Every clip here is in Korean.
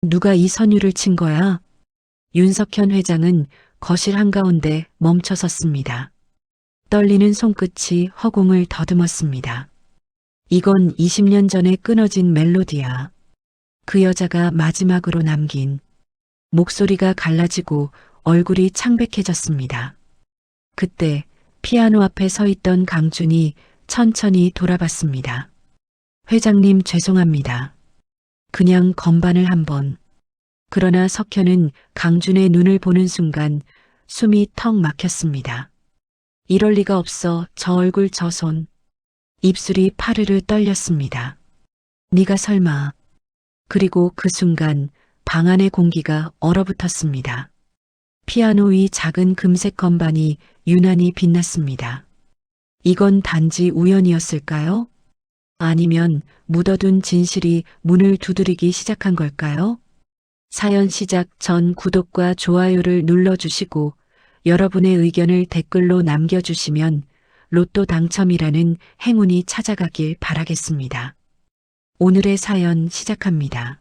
누가 이 선율을 친 거야? 윤석현 회장은 거실 한가운데 멈춰 섰습니다. 떨리는 손끝이 허공을 더듬었습니다. 이건 20년 전에 끊어진 멜로디야. 그 여자가 마지막으로 남긴. 목소리가 갈라지고 얼굴이 창백해졌습니다. 그때 피아노 앞에 서 있던 강준이 천천히 돌아봤습니다. 회장님 죄송합니다. 그냥 건반을 한번. 그러나 석현은 강준의 눈을 보는 순간 숨이 턱 막혔습니다. 이럴 리가 없어. 저 얼굴 저 손. 입술이 파르르 떨렸습니다. 네가 설마. 그리고 그 순간 방 안의 공기가 얼어붙었습니다. 피아노 위 작은 금색 건반이 유난히 빛났습니다. 이건 단지 우연이었을까요? 아니면 묻어둔 진실이 문을 두드리기 시작한 걸까요? 사연 시작 전 구독과 좋아요를 눌러주시고 여러분의 의견을 댓글로 남겨주시면 로또 당첨이라는 행운이 찾아가길 바라겠습니다. 오늘의 사연 시작합니다.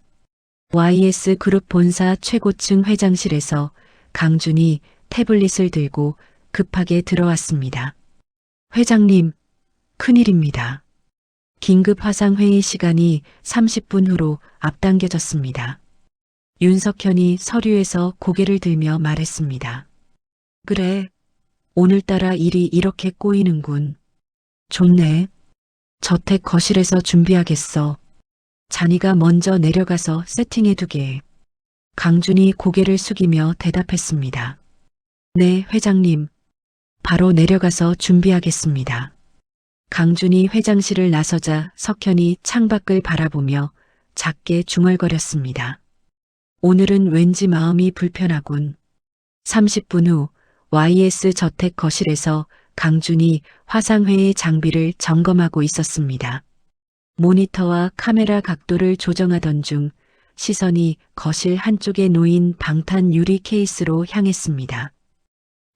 YS그룹 본사 최고층 회장실에서 강준이 태블릿을 들고 급하게 들어왔습니다. 회장님, 큰일입니다. 긴급 화상회의 시간이 30분 후로 앞당겨졌습니다. 윤석현이 서류에서 고개를 들며 말했습니다. 그래, 오늘따라 일이 이렇게 꼬이는군. 좋네. 저택 거실에서 준비하겠어. 잔이가 먼저 내려가서 세팅해두게. 강준이 고개를 숙이며 대답했습니다. 네, 회장님. 바로 내려가서 준비하겠습니다. 강준이 회장실을 나서자 석현이 창밖을 바라보며 작게 중얼거렸습니다. 오늘은 왠지 마음이 불편하군. 30분 후 YS 저택 거실에서 강준이 화상회의 장비를 점검하고 있었습니다. 모니터와 카메라 각도를 조정하던 중 시선이 거실 한쪽에 놓인 방탄 유리 케이스로 향했습니다.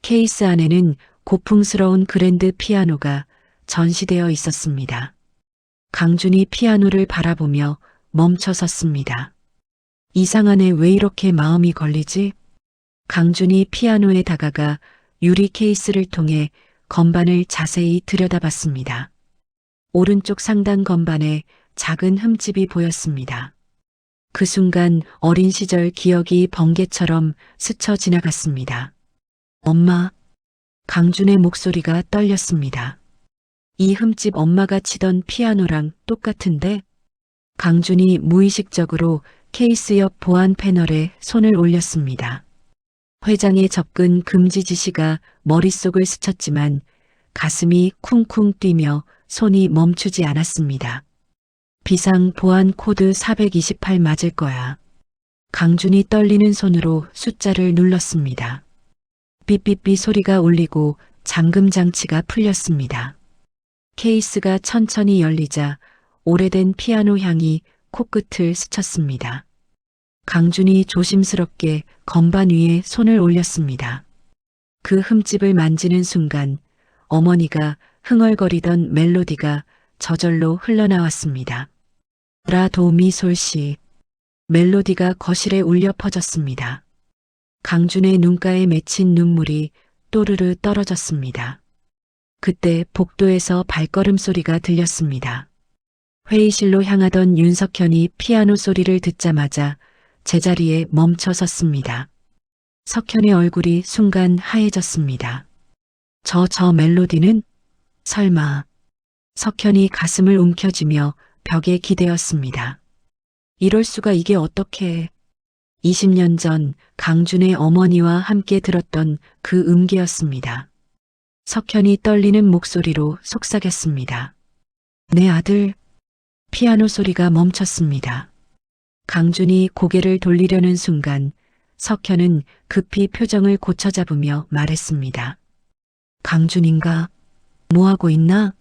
케이스 안에는 고풍스러운 그랜드 피아노가 전시되어 있었습니다. 강준이 피아노를 바라보며 멈춰 섰습니다. 이상하네. 왜 이렇게 마음이 걸리지? 강준이 피아노에 다가가 유리 케이스를 통해 건반을 자세히 들여다봤습니다. 오른쪽 상단 건반에 작은 흠집이 보였습니다. 그 순간 어린 시절 기억이 번개처럼 스쳐 지나갔습니다. 엄마. 강준의 목소리가 떨렸습니다. 이 흠집 엄마가 치던 피아노랑 똑같은데? 강준이 무의식적으로 케이스 옆 보안 패널에 손을 올렸습니다. 회장의 접근 금지 지시가 머릿속을 스쳤지만 가슴이 쿵쿵 뛰며 손이 멈추지 않았습니다. 비상 보안 코드 428 맞을 거야. 강준이 떨리는 손으로 숫자를 눌렀습니다. 삐삐삐 소리가 울리고 잠금 장치가 풀렸습니다. 케이스가 천천히 열리자 오래된 피아노 향이 코끝을 스쳤습니다. 강준이 조심스럽게 건반 위에 손을 올렸습니다. 그 흠집을 만지는 순간 어머니가 흥얼거리던 멜로디가 저절로 흘러나왔습니다. 라 도미 솔시. 멜로디가 거실에 울려 퍼졌습니다. 강준의 눈가에 맺힌 눈물이 또르르 떨어졌습니다. 그때 복도에서 발걸음 소리가 들렸습니다. 회의실로 향하던 윤석현이 피아노 소리를 듣자마자 제자리에 멈춰 섰습니다. 석현의 얼굴이 순간 하얘졌습니다. 저 멜로디는? 설마. 석현이 가슴을 움켜쥐며 벽에 기대었습니다. 이럴 수가. 이게 어떻게. 20년 전 강준의 어머니와 함께 들었던 그 음계였습니다. 석현이 떨리는 목소리로 속삭였습니다. 내 아들. 피아노 소리가 멈췄습니다. 강준이 고개를 돌리려는 순간 석현은 급히 표정을 고쳐잡으며 말했습니다. 강준인가? 뭐하고 있나?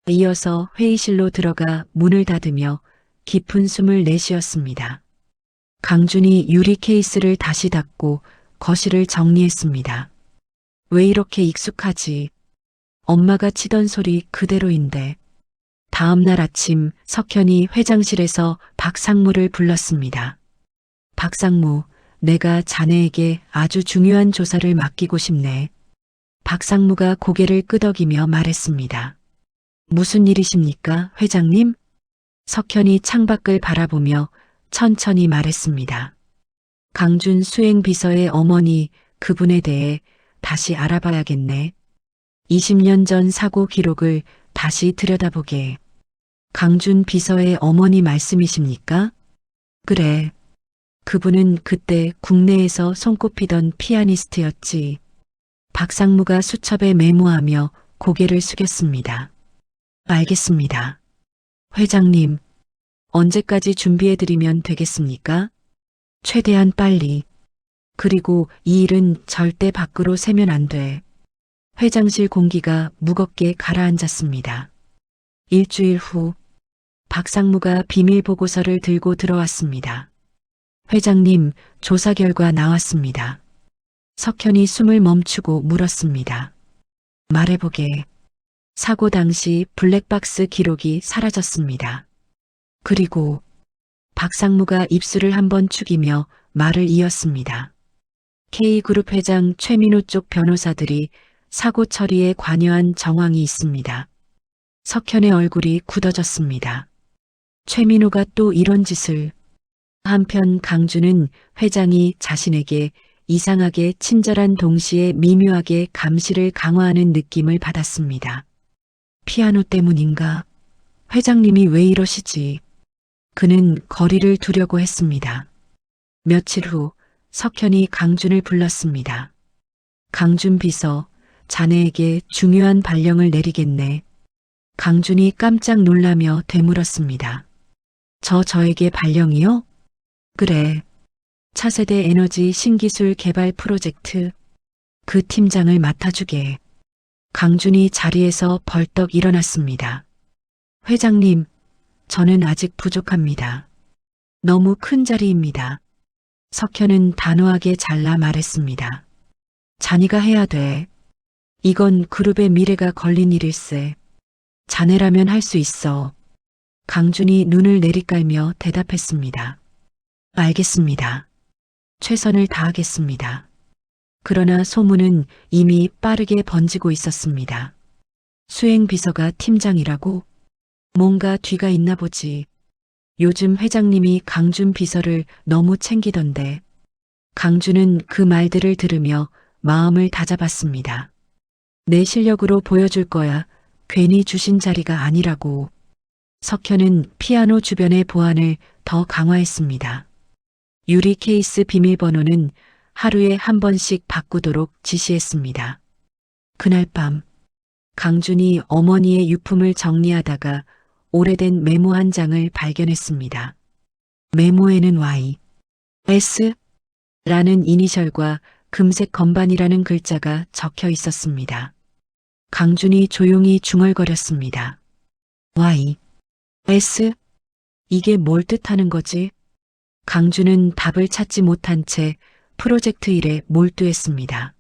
이어서 회의실로 들어가 문을 닫으며 깊은 숨을 내쉬었습니다. 강준이 유리 케이스를 다시 닫고 거실을 정리했습니다. 왜 이렇게 익숙하지? 엄마가 치던 소리 그대로인데. 다음 날 아침 석현이 회장실에서 박상무를 불렀습니다. 박상무, 내가 자네에게 아주 중요한 조사를 맡기고 싶네. 박상무가 고개를 끄덕이며 말했습니다. 무슨 일이십니까, 회장님? 석현이 창밖을 바라보며 천천히 말했습니다. 강준 수행비서의 어머니, 그분에 대해 다시 알아봐야겠네. 20년 전 사고 기록을 다시 들여다보게. 강준 비서의 어머니 말씀이십니까? 그래. 그분은 그때 국내에서 손꼽히던 피아니스트였지. 박상무가 수첩에 메모하며 고개를 숙였습니다. 알겠습니다. 회장님, 언제까지 준비해드리면 되겠습니까? 최대한 빨리. 그리고 이 일은 절대 밖으로 새면 안 돼. 회장실 공기가 무겁게 가라앉았습니다. 일주일 후, 박상무가 비밀 보고서를 들고 들어왔습니다. 회장님, 조사 결과 나왔습니다. 석현이 숨을 멈추고 물었습니다. 말해보게. 사고 당시 블랙박스 기록이 사라졌습니다. 그리고 박상무가 입술을 한번 축이며 말을 이었습니다. K그룹 회장 최민호 쪽 변호사들이 사고 처리에 관여한 정황이 있습니다. 석현의 얼굴이 굳어졌습니다. 최민호가 또 이런 짓을. 한편 강준은 회장이 자신에게 이상하게 친절한 동시에 미묘하게 감시를 강화하는 느낌을 받았습니다. 피아노 때문인가? 회장님이 왜 이러시지? 그는 거리를 두려고 했습니다. 며칠 후 석현이 강준을 불렀습니다. 강준 비서, 자네에게 중요한 발령을 내리겠네. 강준이 깜짝 놀라며 되물었습니다. 저에게 발령이요? 그래. 차세대 에너지 신기술 개발 프로젝트. 그 팀장을 맡아주게. 강준이 자리에서 벌떡 일어났습니다. 회장님, 저는 아직 부족합니다. 너무 큰 자리입니다. 석현은 단호하게 잘라 말했습니다. 자네가 해야 돼. 이건 그룹의 미래가 걸린 일일세. 자네라면 할 수 있어. 강준이 눈을 내리깔며 대답했습니다. 알겠습니다. 최선을 다하겠습니다. 그러나 소문은 이미 빠르게 번지고 있었습니다. 수행비서가 팀장이라고? 뭔가 뒤가 있나 보지. 요즘 회장님이 강준 비서를 너무 챙기던데. 강준은 그 말들을 들으며 마음을 다잡았습니다. 내 실력으로 보여줄 거야. 괜히 주신 자리가 아니라고. 석현은 피아노 주변의 보안을 더 강화했습니다. 유리 케이스 비밀번호는 하루에 한 번씩 바꾸도록 지시했습니다. 그날 밤, 강준이 어머니의 유품을 정리하다가 오래된 메모 한 장을 발견했습니다. 메모에는 Y, S 라는 이니셜과 금색 건반이라는 글자가 적혀 있었습니다. 강준이 조용히 중얼거렸습니다. Y, S? 이게 뭘 뜻하는 거지? 강준은 답을 찾지 못한 채 프로젝트 일에 몰두했습니다.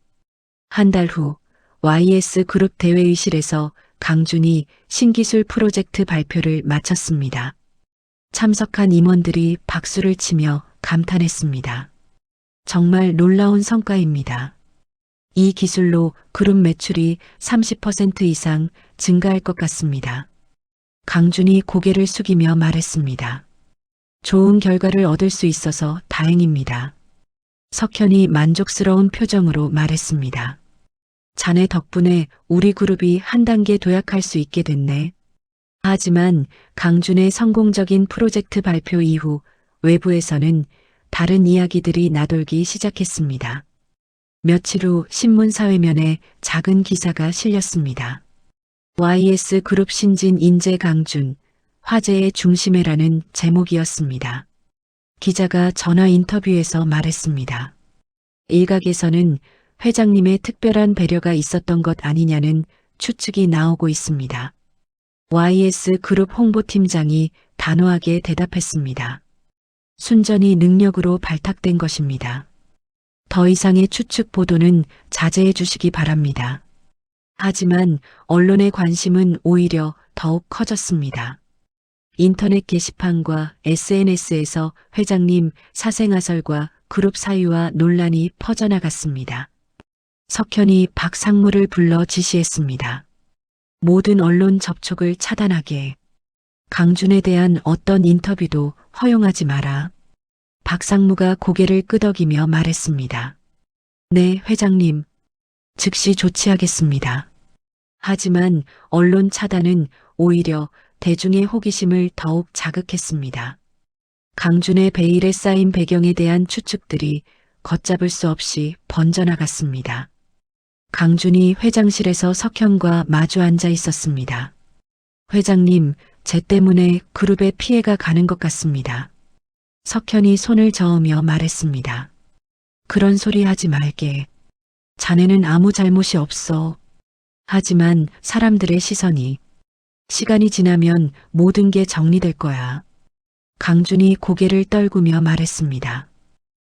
한 달 후 YS 그룹 대회의실에서 강준이 신기술 프로젝트 발표를 마쳤습니다. 참석한 임원들이 박수를 치며 감탄했습니다. 정말 놀라운 성과입니다. 이 기술로 그룹 매출이 30% 이상 증가할 것 같습니다. 강준이 고개를 숙이며 말했습니다. 좋은 결과를 얻을 수 있어서 다행입니다. 석현이 만족스러운 표정으로 말했습니다. 자네 덕분에 우리 그룹이 한 단계 도약할 수 있게 됐네. 하지만 강준의 성공적인 프로젝트 발표 이후 외부에서는 다른 이야기들이 나돌기 시작했습니다. 며칠 후 신문 사회면에 작은 기사가 실렸습니다. YS 그룹 신진 인재 강준, 화제의 중심에라는 제목이었습니다. 기자가 전화 인터뷰에서 말했습니다. 일각에서는 회장님의 특별한 배려가 있었던 것 아니냐는 추측이 나오고 있습니다. YS 그룹 홍보팀장이 단호하게 대답했습니다. 순전히 능력으로 발탁된 것입니다. 더 이상의 추측 보도는 자제해 주시기 바랍니다. 하지만 언론의 관심은 오히려 더 더욱 커졌습니다. 인터넷 게시판과 SNS에서 회장님 사생아설과 그룹 사유와 논란이 퍼져나갔습니다. 석현이 박상무를 불러 지시했습니다. 모든 언론 접촉을 차단하게. 강준에 대한 어떤 인터뷰도 허용하지 마라. 박상무가 고개를 끄덕이며 말했습니다. 네, 회장님. 즉시 조치하겠습니다. 하지만 언론 차단은 오히려 대중의 호기심을 더욱 자극했습니다. 강준의 베일에 쌓인 배경에 대한 추측들이 걷잡을 수 없이 번져나갔습니다. 강준이 회장실에서 석현과 마주 앉아 있었습니다. 회장님, 제 때문에 그룹에 피해가 가는 것 같습니다. 석현이 손을 저으며 말했습니다. 그런 소리 하지 말게. 자네는 아무 잘못이 없어. 하지만 사람들의 시간이 지나면 모든 게 정리될 거야. 강준이 고개를 떨구며 말했습니다.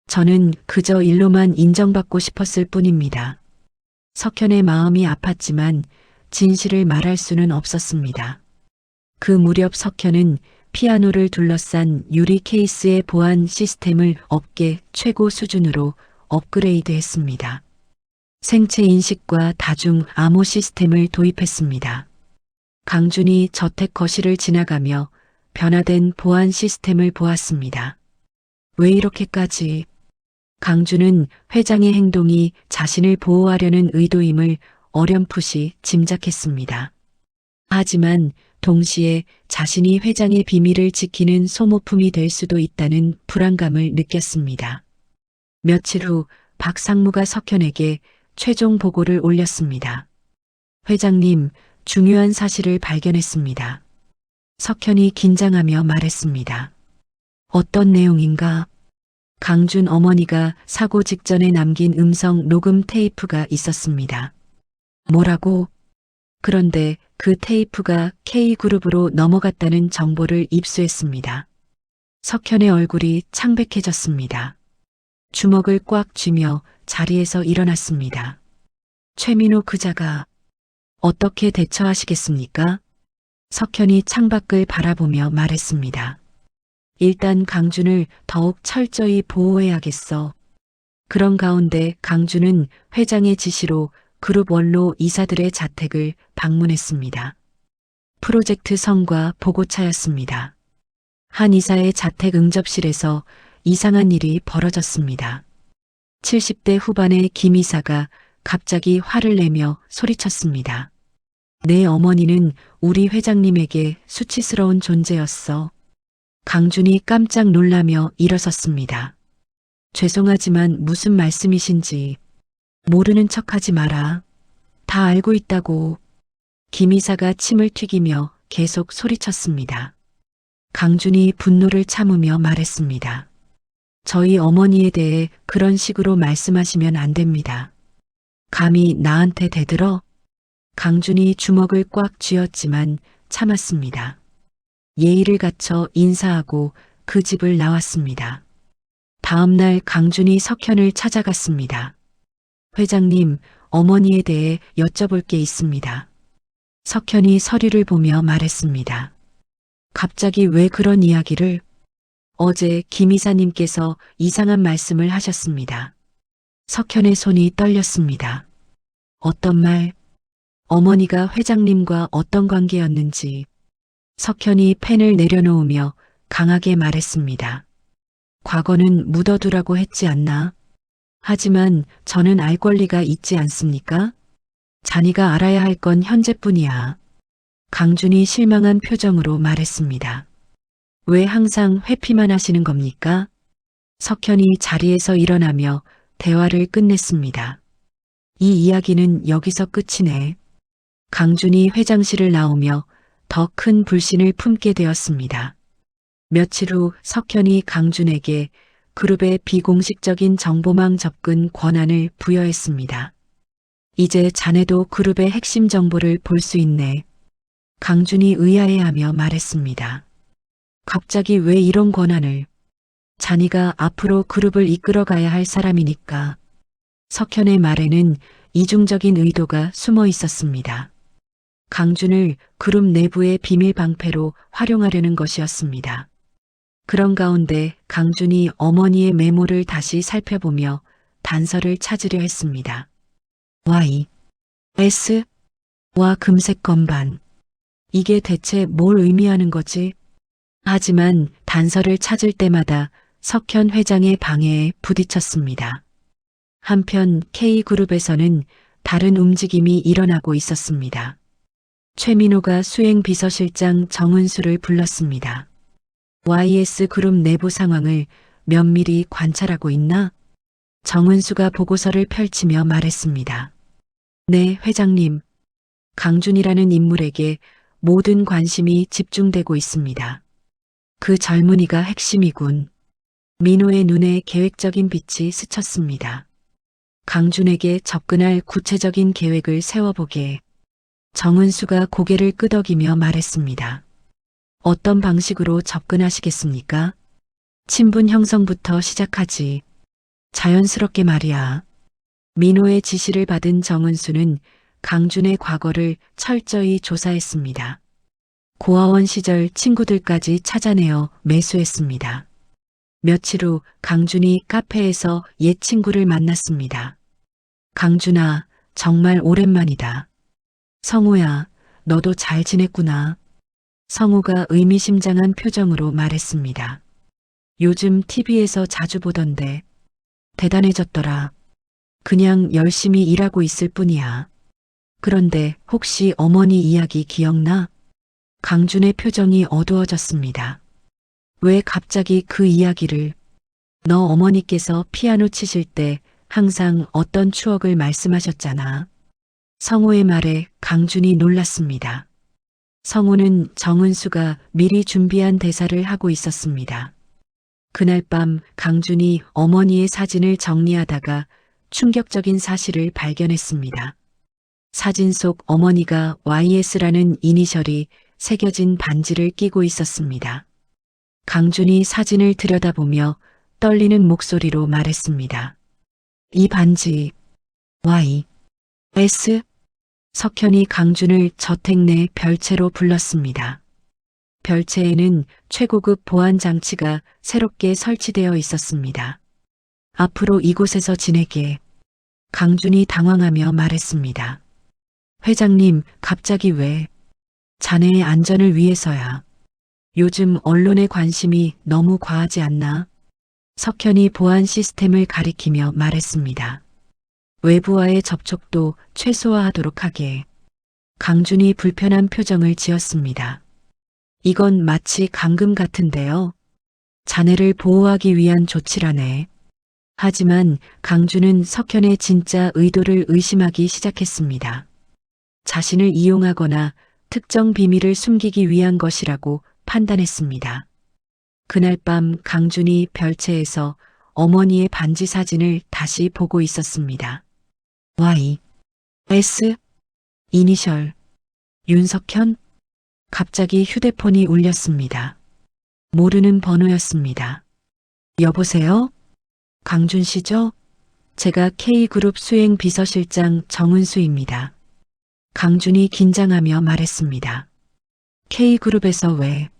저는 그저 일로만 인정받고 싶었을 뿐입니다. 석현의 마음이 아팠지만 진실을 말할 수는 없었습니다. 그 무렵 석현은 피아노를 둘러싼 유리 케이스의 보안 시스템을 업계 최고 수준으로 업그레이드했습니다. 생체 인식과 다중 암호 시스템을 도입했습니다. 강준이 저택 거실을 지나가며 변화된 보안 시스템을 보았습니다. 왜 이렇게까지? 강준은 회장의 행동이 자신을 보호하려는 의도임을 어렴풋이 짐작했습니다. 하지만 동시에 자신이 회장의 비밀을 지키는 소모품이 될 수도 있다는 불안감을 느꼈습니다. 며칠 후 박상무가 석현에게 최종 보고를 올렸습니다. 회장님, 중요한 사실을 발견했습니다. 석현이 긴장하며 말했습니다. 어떤 내용인가? 강준 어머니가 사고 직전에 남긴 음성 녹음 테이프가 있었습니다. 뭐라고? 그런데 그 테이프가 K그룹으로 넘어갔다는 정보를 입수했습니다. 석현의 얼굴이 창백해졌습니다. 주먹을 꽉 쥐며 자리에서 일어났습니다. 최민호 그자가 어떻게 대처하시겠습니까? 석현이 창밖을 바라보며 말했습니다. 일단 강준을 더욱 철저히 보호해야겠어. 그런 가운데 강준은 회장의 지시로 그룹 원로 이사들의 자택을 방문했습니다. 프로젝트 성과 보고차였습니다. 한 이사의 자택 응접실에서 이상한 일이 벌어졌습니다. 70대 후반의 김 이사가 갑자기 화를 내며 소리쳤습니다. 내 어머니는 우리 회장님에게 수치스러운 존재였어. 강준이 깜짝 놀라며 일어섰습니다. 죄송하지만 무슨 말씀이신지. 모르는 척하지 마라. 다 알고 있다고. 김 이사가 침을 튀기며 계속 소리쳤습니다. 강준이 분노를 참으며 말했습니다. 저희 어머니에 대해 그런 식으로 말씀하시면 안 됩니다. 감히 나한테 대들어? 강준이 주먹을 꽉 쥐었지만 참았습니다. 예의를 갖춰 인사하고 그 집을 나왔습니다. 다음 날 강준이 석현을 찾아갔습니다. 회장님, 어머니에 대해 여쭤볼 게 있습니다. 석현이 서류를 보며 말했습니다. 갑자기 왜 그런 이야기를? 어제 김 이사님께서 이상한 말씀을 하셨습니다. 석현의 손이 떨렸습니다. 어떤 말? 어머니가 회장님과 어떤 관계였는지. 석현이 펜을 내려놓으며 강하게 말했습니다. 과거는 묻어두라고 했지 않나? 하지만 저는 알 권리가 있지 않습니까? 자네가 알아야 할 건 현재뿐이야. 강준이 실망한 표정으로 말했습니다. 왜 항상 회피만 하시는 겁니까? 석현이 자리에서 일어나며 대화를 끝냈습니다. 이 이야기는 여기서 끝이네. 강준이 회장실을 나오며 더 큰 불신을 품게 되었습니다. 며칠 후 석현이 강준에게 그룹의 비공식적인 정보망 접근 권한을 부여했습니다. 이제 자네도 그룹의 핵심 정보를 볼 수 있네. 강준이 의아해하며 말했습니다. 갑자기 왜 이런 권한을? 자네가 앞으로 그룹을 이끌어가야 할 사람이니까. 석현의 말에는 이중적인 의도가 숨어 있었습니다. 강준을 그룹 내부의 비밀 방패로 활용하려는 것이었습니다. 그런 가운데 강준이 어머니의 메모를 다시 살펴보며 단서를 찾으려 했습니다. Y, S, 와 금색 건반. 이게 대체 뭘 의미하는 거지? 하지만 단서를 찾을 때마다 석현 회장의 방해에 부딪혔습니다. 한편 K그룹에서는 다른 움직임이 일어나고 있었습니다. 최민호가 수행비서실장 정은수를 불렀습니다. YS그룹 내부 상황을 면밀히 관찰하고 있나? 정은수가 보고서를 펼치며 말했습니다. 네, 회장님. 강준이라는 인물에게 모든 관심이 집중되고 있습니다. 그 젊은이가 핵심이군. 민호의 눈에 계획적인 빛이 스쳤습니다. 강준에게 접근할 구체적인 계획을 세워보게. 정은수가 고개를 끄덕이며 말했습니다. 어떤 방식으로 접근하시겠습니까? 친분 형성부터 시작하지. 자연스럽게 말이야. 민호의 지시를 받은 정은수는 강준의 과거를 철저히 조사했습니다. 고아원 시절 친구들까지 찾아내어 매수했습니다. 며칠 후 강준이 카페에서 옛 친구를 만났습니다. 강준아, 정말 오랜만이다. 성우야, 너도 잘 지냈구나. 성우가 의미심장한 표정으로 말했습니다. 요즘 TV에서 자주 보던데 대단해졌더라. 그냥 열심히 일하고 있을 뿐이야. 그런데 혹시 어머니 이야기 기억나? 강준의 표정이 어두워졌습니다. 왜 갑자기 그 이야기를? 너 어머니께서 피아노 치실 때 항상 어떤 추억을 말씀하셨잖아. 성우의 말에 강준이 놀랐습니다. 성우는 정은수가 미리 준비한 대사를 하고 있었습니다. 그날 밤 강준이 어머니의 사진을 정리하다가 충격적인 사실을 발견했습니다. 사진 속 어머니가 YS라는 이니셜이 새겨진 반지를 끼고 있었습니다. 강준이 사진을 들여다보며 떨리는 목소리로 말했습니다. 이 반지, Y, S, 석현이 강준을 저택 내 별채로 불렀습니다. 별채에는 최고급 보안 장치가 새롭게 설치되어 있었습니다. 앞으로 이곳에서 지내게. 강준이 당황하며 말했습니다. 회장님, 갑자기 왜? 자네의 안전을 위해서야. 요즘 언론의 관심이 너무 과하지 않나? 석현이 보안 시스템을 가리키며 말했습니다. 외부와의 접촉도 최소화하도록 하게. 강준이 불편한 표정을 지었습니다. 이건 마치 감금 같은데요. 자네를 보호하기 위한 조치라네. 하지만 강준은 석현의 진짜 의도를 의심하기 시작했습니다. 자신을 이용하거나 특정 비밀을 숨기기 위한 것이라고 판단했습니다. 그날 밤 강준이 별채에서 어머니의 반지 사진을 다시 보고 있었습니다. Y, S, 이니셜, 윤석현? 갑자기 휴대폰이 울렸습니다. 모르는 번호였습니다. 여보세요? 강준 씨죠? 제가 K그룹 수행 비서실장 정은수입니다. 강준이 긴장하며 말했습니다. K그룹에서 왜?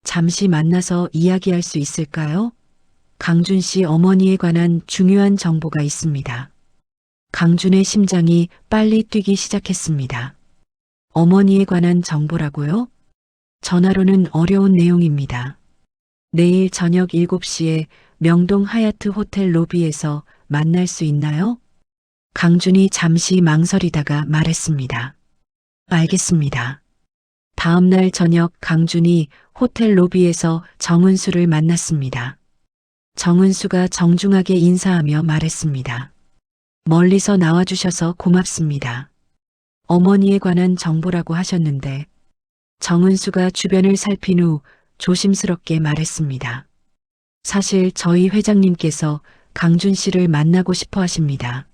잠시 만나서 이야기할 수 있을까요? 강준 씨 어머니에 관한 중요한 정보가 있습니다. 강준의 심장이 빨리 뛰기 시작했습니다. 어머니에 관한 정보라고요? 전화로는 어려운 내용입니다. 내일 저녁 7시에 명동 하얏트 호텔 로비에서 만날 수 있나요? 강준이 잠시 망설이다가 말했습니다. 알겠습니다. 다음 날 저녁 강준이 호텔 로비에서 정은수를 만났습니다. 정은수가 정중하게 인사하며 말했습니다. 멀리서 나와주셔서 고맙습니다. 어머니에 관한 정보라고 하셨는데 정은수가 주변을 살핀 후 조심스럽게 말했습니다. 사실 저희 회장님께서 강준 씨를 만나고 싶어 하십니다.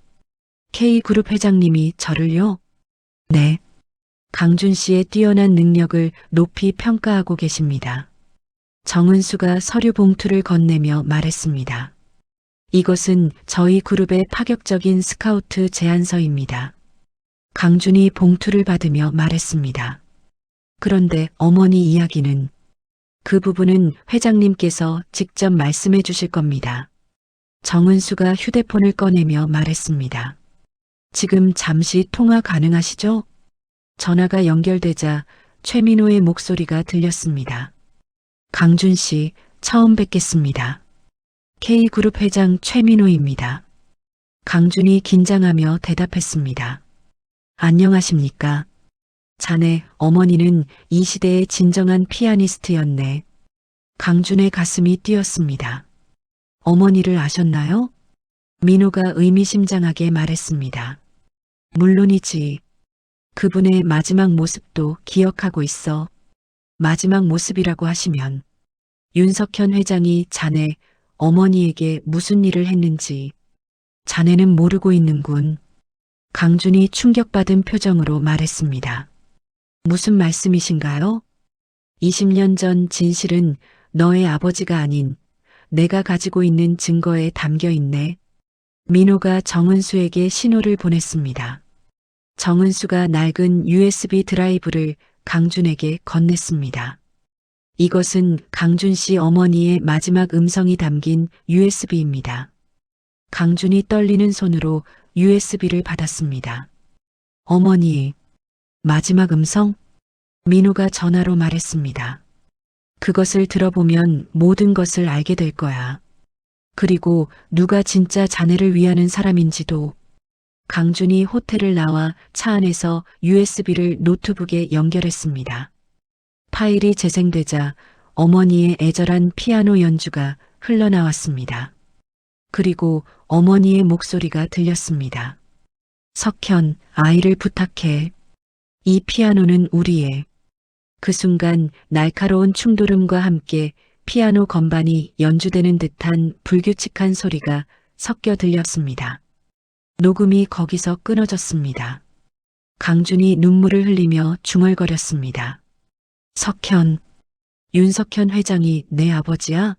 K그룹 회장님이 저를요? 네. 강준 씨의 뛰어난 능력을 높이 평가하고 계십니다. 정은수가 서류 봉투를 건네며 말했습니다. 이것은 저희 그룹의 파격적인 스카우트 제안서입니다. 강준이 봉투를 받으며 말했습니다. 그런데 어머니 이야기는 그 부분은 회장님께서 직접 말씀해 주실 겁니다. 정은수가 휴대폰을 꺼내며 말했습니다. 지금 잠시 통화 가능하시죠? 전화가 연결되자 최민호의 목소리가 들렸습니다. 강준 씨, 처음 뵙겠습니다. K그룹 회장 최민호입니다. 강준이 긴장하며 대답했습니다. 안녕하십니까? 자네 어머니는 이 시대의 진정한 피아니스트였네. 강준의 가슴이 뛰었습니다. 어머니를 아셨나요? 민호가 의미심장하게 말했습니다. 물론이지. 그분의 마지막 모습도 기억하고 있어. 마지막 모습이라고 하시면 윤석현 회장이 자네 어머니에게 무슨 일을 했는지 자네는 모르고 있는군. 강준이 충격받은 표정으로 말했습니다. 무슨 말씀이신가요? 20년 전 진실은 너의 아버지가 아닌 내가 가지고 있는 증거에 담겨 있네. 민호가 정은수에게 신호를 보냈습니다. 정은수가 낡은 USB 드라이브를 강준에게 건넸습니다. 이것은 강준 씨 어머니의 마지막 음성이 담긴 USB입니다. 강준이 떨리는 손으로 USB를 받았습니다. 어머니, 마지막 음성? 민호가 전화로 말했습니다. 그것을 들어보면 모든 것을 알게 될 거야. 그리고 누가 진짜 자네를 위하는 사람인지도. 강준이 호텔을 나와 차 안에서 USB를 노트북에 연결했습니다. 파일이 재생되자 어머니의 애절한 피아노 연주가 흘러나왔습니다. 그리고 어머니의 목소리가 들렸습니다. 석현, 아이를 부탁해. 이 피아노는 우리의. 그 순간 날카로운 충돌음과 함께 피아노 건반이 연주되는 듯한 불규칙한 소리가 섞여 들렸습니다. 녹음이 거기서 끊어졌습니다. 강준이 눈물을 흘리며 중얼거렸습니다. 석현, 윤석현 회장이 내 아버지야?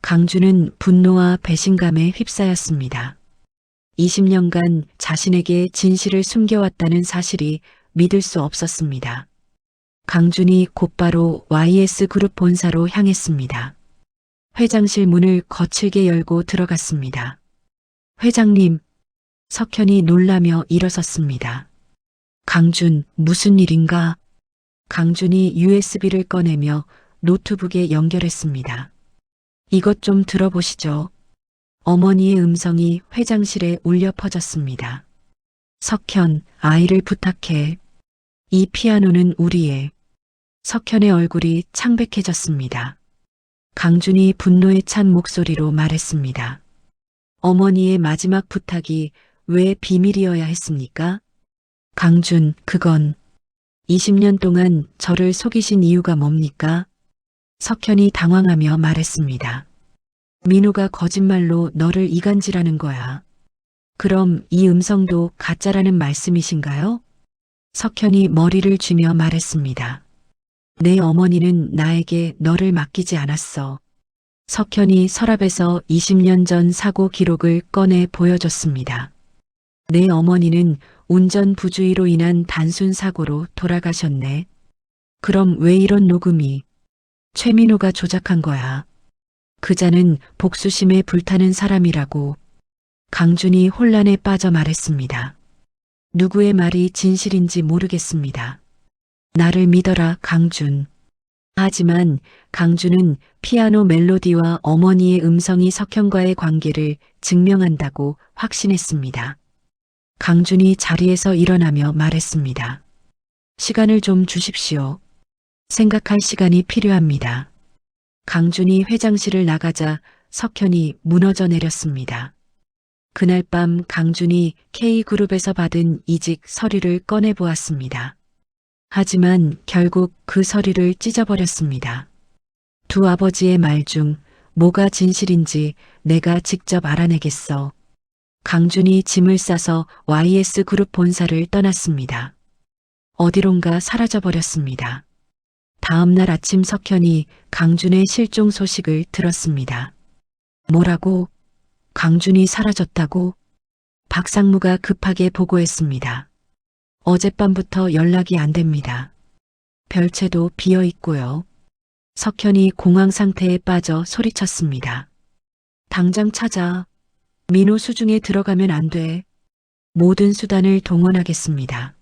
강준은 분노와 배신감에 휩싸였습니다. 20년간 자신에게 진실을 숨겨왔다는 사실이 믿을 수 없었습니다. 강준이 곧바로 YS그룹 본사로 향했습니다. 회장실 문을 거칠게 열고 들어갔습니다. 회장님, 석현이 놀라며 일어섰습니다. 강준, 무슨 일인가? 강준이 USB를 꺼내며 노트북에 연결했습니다. 이것 좀 들어보시죠. 어머니의 음성이 회장실에 울려 퍼졌습니다. 석현, 아이를 부탁해. 이 피아노는 우리의. 석현의 얼굴이 창백해졌습니다. 강준이 분노에 찬 목소리로 말했습니다. 어머니의 마지막 부탁이 왜 비밀이어야 했습니까? 강준, 그건 20년 동안 저를 속이신 이유가 뭡니까? 석현이 당황하며 말했습니다. 민호가 거짓말로 너를 이간질하는 거야. 그럼 이 음성도 가짜라는 말씀이신가요? 석현이 머리를 쥐며 말했습니다. 내 어머니는 나에게 너를 맡기지 않았어. 석현이 서랍에서 20년 전 사고 기록을 꺼내 보여줬습니다. 내 어머니는 운전 부주의로 인한 단순 사고로 돌아가셨네. 그럼 왜 이런 녹음이? 최민호가 조작한 거야. 그자는 복수심에 불타는 사람이라고. 강준이 혼란에 빠져 말했습니다. 누구의 말이 진실인지 모르겠습니다. 나를 믿어라, 강준. 하지만 강준은 피아노 멜로디와 어머니의 음성이 석현과의 관계를 증명한다고 확신했습니다. 강준이 자리에서 일어나며 말했습니다. 시간을 좀 주십시오. 생각할 시간이 필요합니다. 강준이 회장실을 나가자 석현이 무너져 내렸습니다. 그날 밤 강준이 K그룹에서 받은 이직 서류를 꺼내보았습니다. 하지만 결국 그 서류를 찢어버렸습니다. 두 아버지의 말 중 뭐가 진실인지 내가 직접 알아내겠어. 강준이 짐을 싸서 YS그룹 본사를 떠났습니다. 어디론가 사라져버렸습니다. 다음 날 아침 석현이 강준의 실종 소식을 들었습니다. 뭐라고? 강준이 사라졌다고? 박상무가 급하게 보고했습니다. 어젯밤부터 연락이 안 됩니다. 별채도 비어 있고요. 석현이 공황 상태에 빠져 소리쳤습니다. 당장 찾아. 민호 수중에 들어가면 안 돼. 모든 수단을 동원하겠습니다.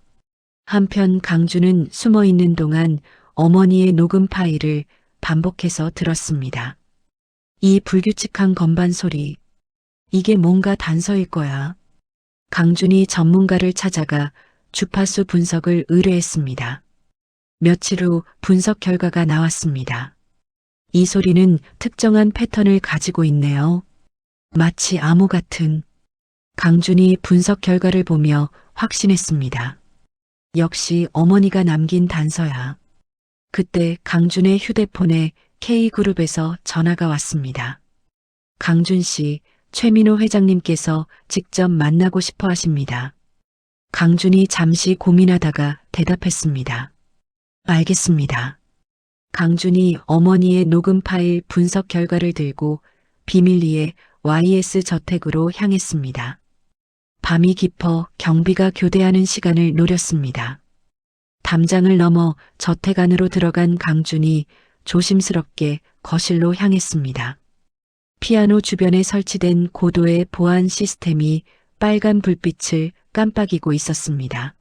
한편 강주는 숨어 있는 동안 어머니의 녹음 파일을 반복해서 들었습니다. 이 불규칙한 건반 소리. 이게 뭔가 단서일 거야. 강준이 전문가를 찾아가 주파수 분석을 의뢰했습니다. 며칠 후 분석 결과가 나왔습니다. 이 소리는 특정한 패턴을 가지고 있네요. 마치 암호 같은. 강준이 분석 결과를 보며 확신했습니다. 역시 어머니가 남긴 단서야. 그때 강준의 휴대폰에 K그룹에서 전화가 왔습니다. 강준 씨, 최민호 회장님께서 직접 만나고 싶어 하십니다. 강준이 잠시 고민하다가 대답했습니다. 알겠습니다. 강준이 어머니의 녹음 파일 분석 결과를 들고 비밀리에 YS 저택으로 향했습니다. 밤이 깊어 경비가 교대하는 시간을 노렸습니다. 담장을 넘어 저택 안으로 들어간 강준이 조심스럽게 거실로 향했습니다. 피아노 주변에 설치된 고도의 보안 시스템이 빨간 불빛을 깜빡이고 있었습니다.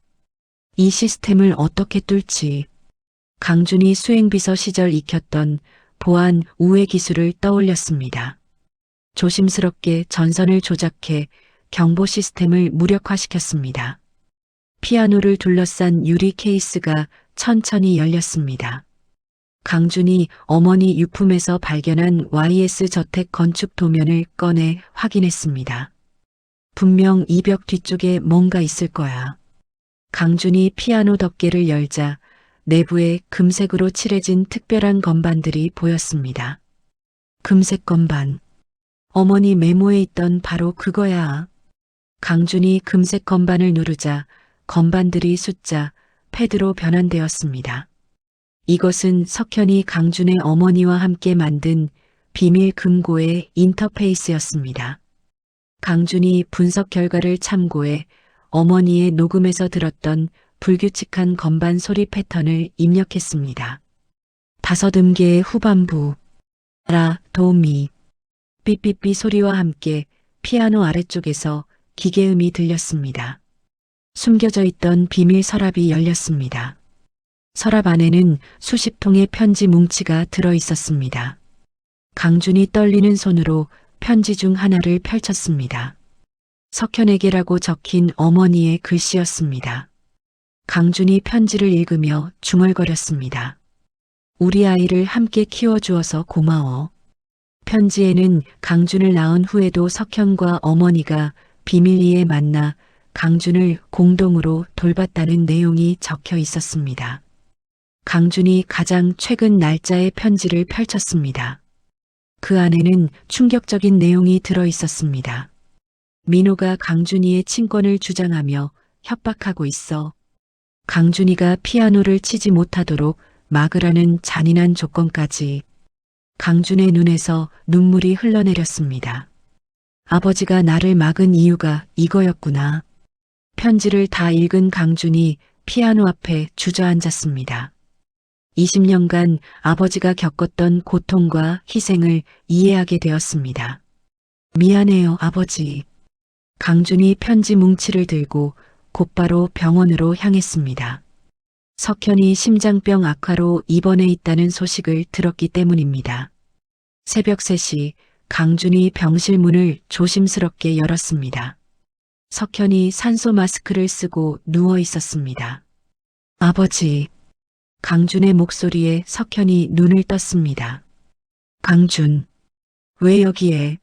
이 시스템을 어떻게 뚫지? 강준이 수행비서 시절 익혔던 보안 우회 기술을 떠올렸습니다. 조심스럽게 전선을 조작해 경보 시스템을 무력화시켰습니다. 피아노를 둘러싼 유리 케이스가 천천히 열렸습니다. 강준이 어머니 유품에서 발견한 YS 저택 건축 도면을 꺼내 확인했습니다. 분명 이 벽 뒤쪽에 뭔가 있을 거야. 강준이 피아노 덮개를 열자 내부에 금색으로 칠해진 특별한 건반들이 보였습니다. 금색 건반. 어머니 메모에 있던 바로 그거야. 강준이 금색 건반을 누르자 건반들이 숫자, 패드로 변환되었습니다. 이것은 석현이 강준의 어머니와 함께 만든 비밀 금고의 인터페이스였습니다. 강준이 분석 결과를 참고해 어머니의 녹음에서 들었던 불규칙한 건반 소리 패턴을 입력했습니다. 5음계의 후반부, 라, 도미, 삐삐삐 소리와 함께 피아노 아래쪽에서 기계음이 들렸습니다. 숨겨져 있던 비밀 서랍이 열렸습니다. 서랍 안에는 수십 통의 편지 뭉치가 들어 있었습니다. 강준이 떨리는 손으로 편지 중 하나를 펼쳤습니다. 석현에게라고 적힌 어머니의 글씨였습니다. 강준이 편지를 읽으며 중얼거렸습니다. 우리 아이를 함께 키워주어서 고마워. 편지에는 강준을 낳은 후에도 석현과 어머니가 비밀리에 만나 강준을 공동으로 돌봤다는 내용이 적혀 있었습니다. 강준이 가장 최근 날짜의 편지를 펼쳤습니다. 그 안에는 충격적인 내용이 들어 있었습니다. 민호가 강준이의 친권을 주장하며 협박하고 있어. 강준이가 피아노를 치지 못하도록 막으라는 잔인한 조건까지. 강준의 눈에서 눈물이 흘러내렸습니다. 아버지가 나를 막은 이유가 이거였구나. 편지를 다 읽은 강준이 피아노 앞에 주저앉았습니다. 20년간 아버지가 겪었던 고통과 희생을 이해하게 되었습니다. 미안해요, 아버지. 강준이 편지 뭉치를 들고 곧바로 병원으로 향했습니다. 석현이 심장병 악화로 입원해 있다는 소식을 들었기 때문입니다. 새벽 3시 강준이 병실 문을 조심스럽게 열었습니다. 석현이 산소 마스크를 쓰고 누워 있었습니다. 아버지. 강준의 목소리에 석현이 눈을 떴습니다. 강준. 왜 여기에?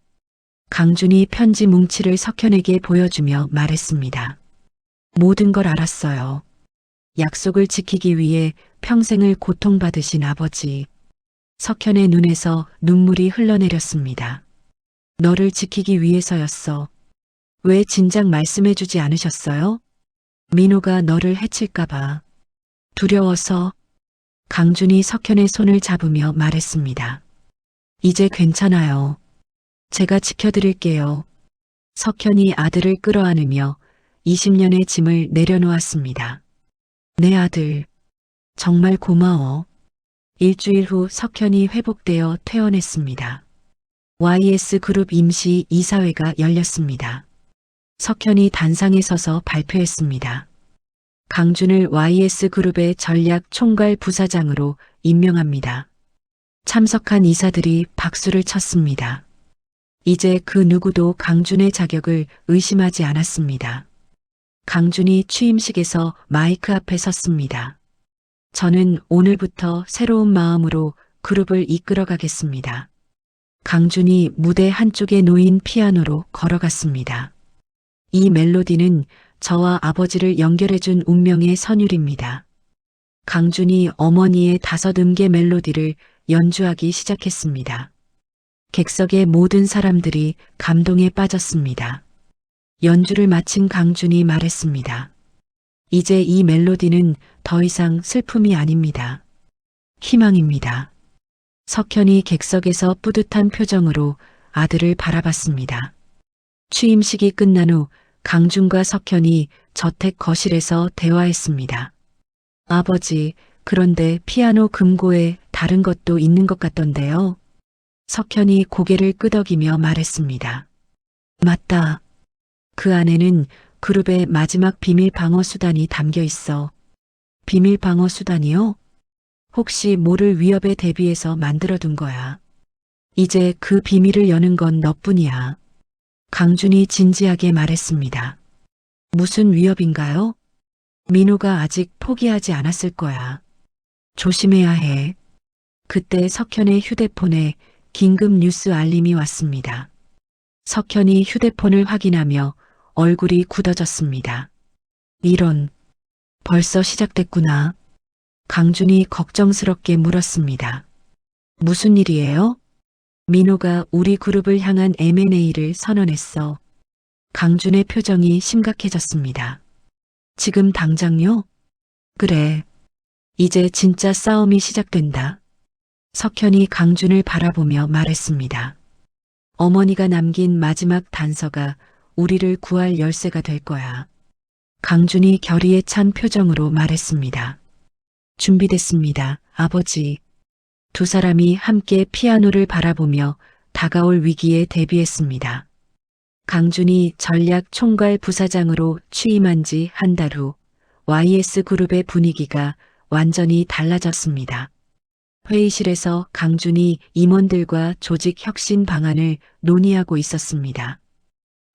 강준이 편지 뭉치를 석현에게 보여주며 말했습니다. 모든 걸 알았어요. 약속을 지키기 위해 평생을 고통받으신 아버지. 석현의 눈에서 눈물이 흘러내렸습니다. 너를 지키기 위해서였어. 왜 진작 말씀해주지 않으셨어요? 민호가 너를 해칠까봐. 두려워서. 강준이 석현의 손을 잡으며 말했습니다. 이제 괜찮아요. 제가 지켜드릴게요. 석현이 아들을 끌어안으며 20년의 짐을 내려놓았습니다. 내 아들, 정말 고마워. 일주일 후 석현이 회복되어 퇴원했습니다. YS그룹 임시 이사회가 열렸습니다. 석현이 단상에 서서 발표했습니다. 강준을 YS그룹의 전략 총괄 부사장으로 임명합니다. 참석한 이사들이 박수를 쳤습니다. 이제 그 누구도 강준의 자격을 의심하지 않았습니다. 강준이 취임식에서 마이크 앞에 섰습니다. 저는 오늘부터 새로운 마음으로 그룹을 이끌어 가겠습니다. 강준이 무대 한쪽에 놓인 피아노로 걸어갔습니다. 이 멜로디는 저와 아버지를 연결해준 운명의 선율입니다. 강준이 어머니의 5음계 멜로디를 연주하기 시작했습니다. 객석의 모든 사람들이 감동에 빠졌습니다. 연주를 마친 강준이 말했습니다. 이제 이 멜로디는 더 이상 슬픔이 아닙니다. 희망입니다. 석현이 객석에서 뿌듯한 표정으로 아들을 바라봤습니다. 취임식이 끝난 후 강준과 석현이 저택 거실에서 대화했습니다. 아버지, 그런데 피아노 금고에 다른 것도 있는 것 같던데요. 석현이 고개를 끄덕이며 말했습니다. 맞다. 그 안에는 그룹의 마지막 비밀 방어 수단이 담겨 있어. 비밀 방어 수단이요? 혹시 모를 위협에 대비해서 만들어둔 거야. 이제 그 비밀을 여는 건 너뿐이야. 강준이 진지하게 말했습니다. 무슨 위협인가요? 민호가 아직 포기하지 않았을 거야. 조심해야 해. 그때 석현의 휴대폰에 긴급 뉴스 알림이 왔습니다. 석현이 휴대폰을 확인하며 얼굴이 굳어졌습니다. 이런, 벌써 시작됐구나. 강준이 걱정스럽게 물었습니다. 무슨 일이에요? 민호가 우리 그룹을 향한 M&A를 선언했어. 강준의 표정이 심각해졌습니다. 지금 당장요? 그래. 이제 진짜 싸움이 시작된다. 석현이 강준을 바라보며 말했습니다. 어머니가 남긴 마지막 단서가 우리를 구할 열쇠가 될 거야. 강준이 결의에 찬 표정으로 말했습니다. 준비됐습니다, 아버지. 두 사람이 함께 피아노를 바라보며 다가올 위기에 대비했습니다. 강준이 전략 총괄 부사장으로 취임한 지 한 달 후 YS그룹의 분위기가 완전히 달라졌습니다. 회의실에서 강준이 임원들과 조직 혁신 방안을 논의하고 있었습니다.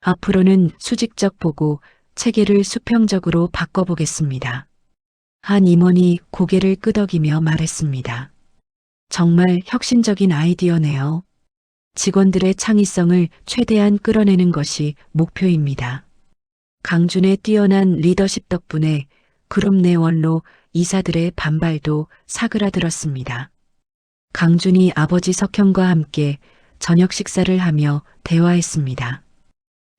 앞으로는 수직적 보고 체계를 수평적으로 바꿔보겠습니다. 한 임원이 고개를 끄덕이며 말했습니다. 정말 혁신적인 아이디어네요. 직원들의 창의성을 최대한 끌어내는 것이 목표입니다. 강준의 뛰어난 리더십 덕분에 그룹 내 원로 이사들의 반발도 사그라들었습니다. 강준이 아버지 석현과 함께 저녁 식사를 하며 대화했습니다.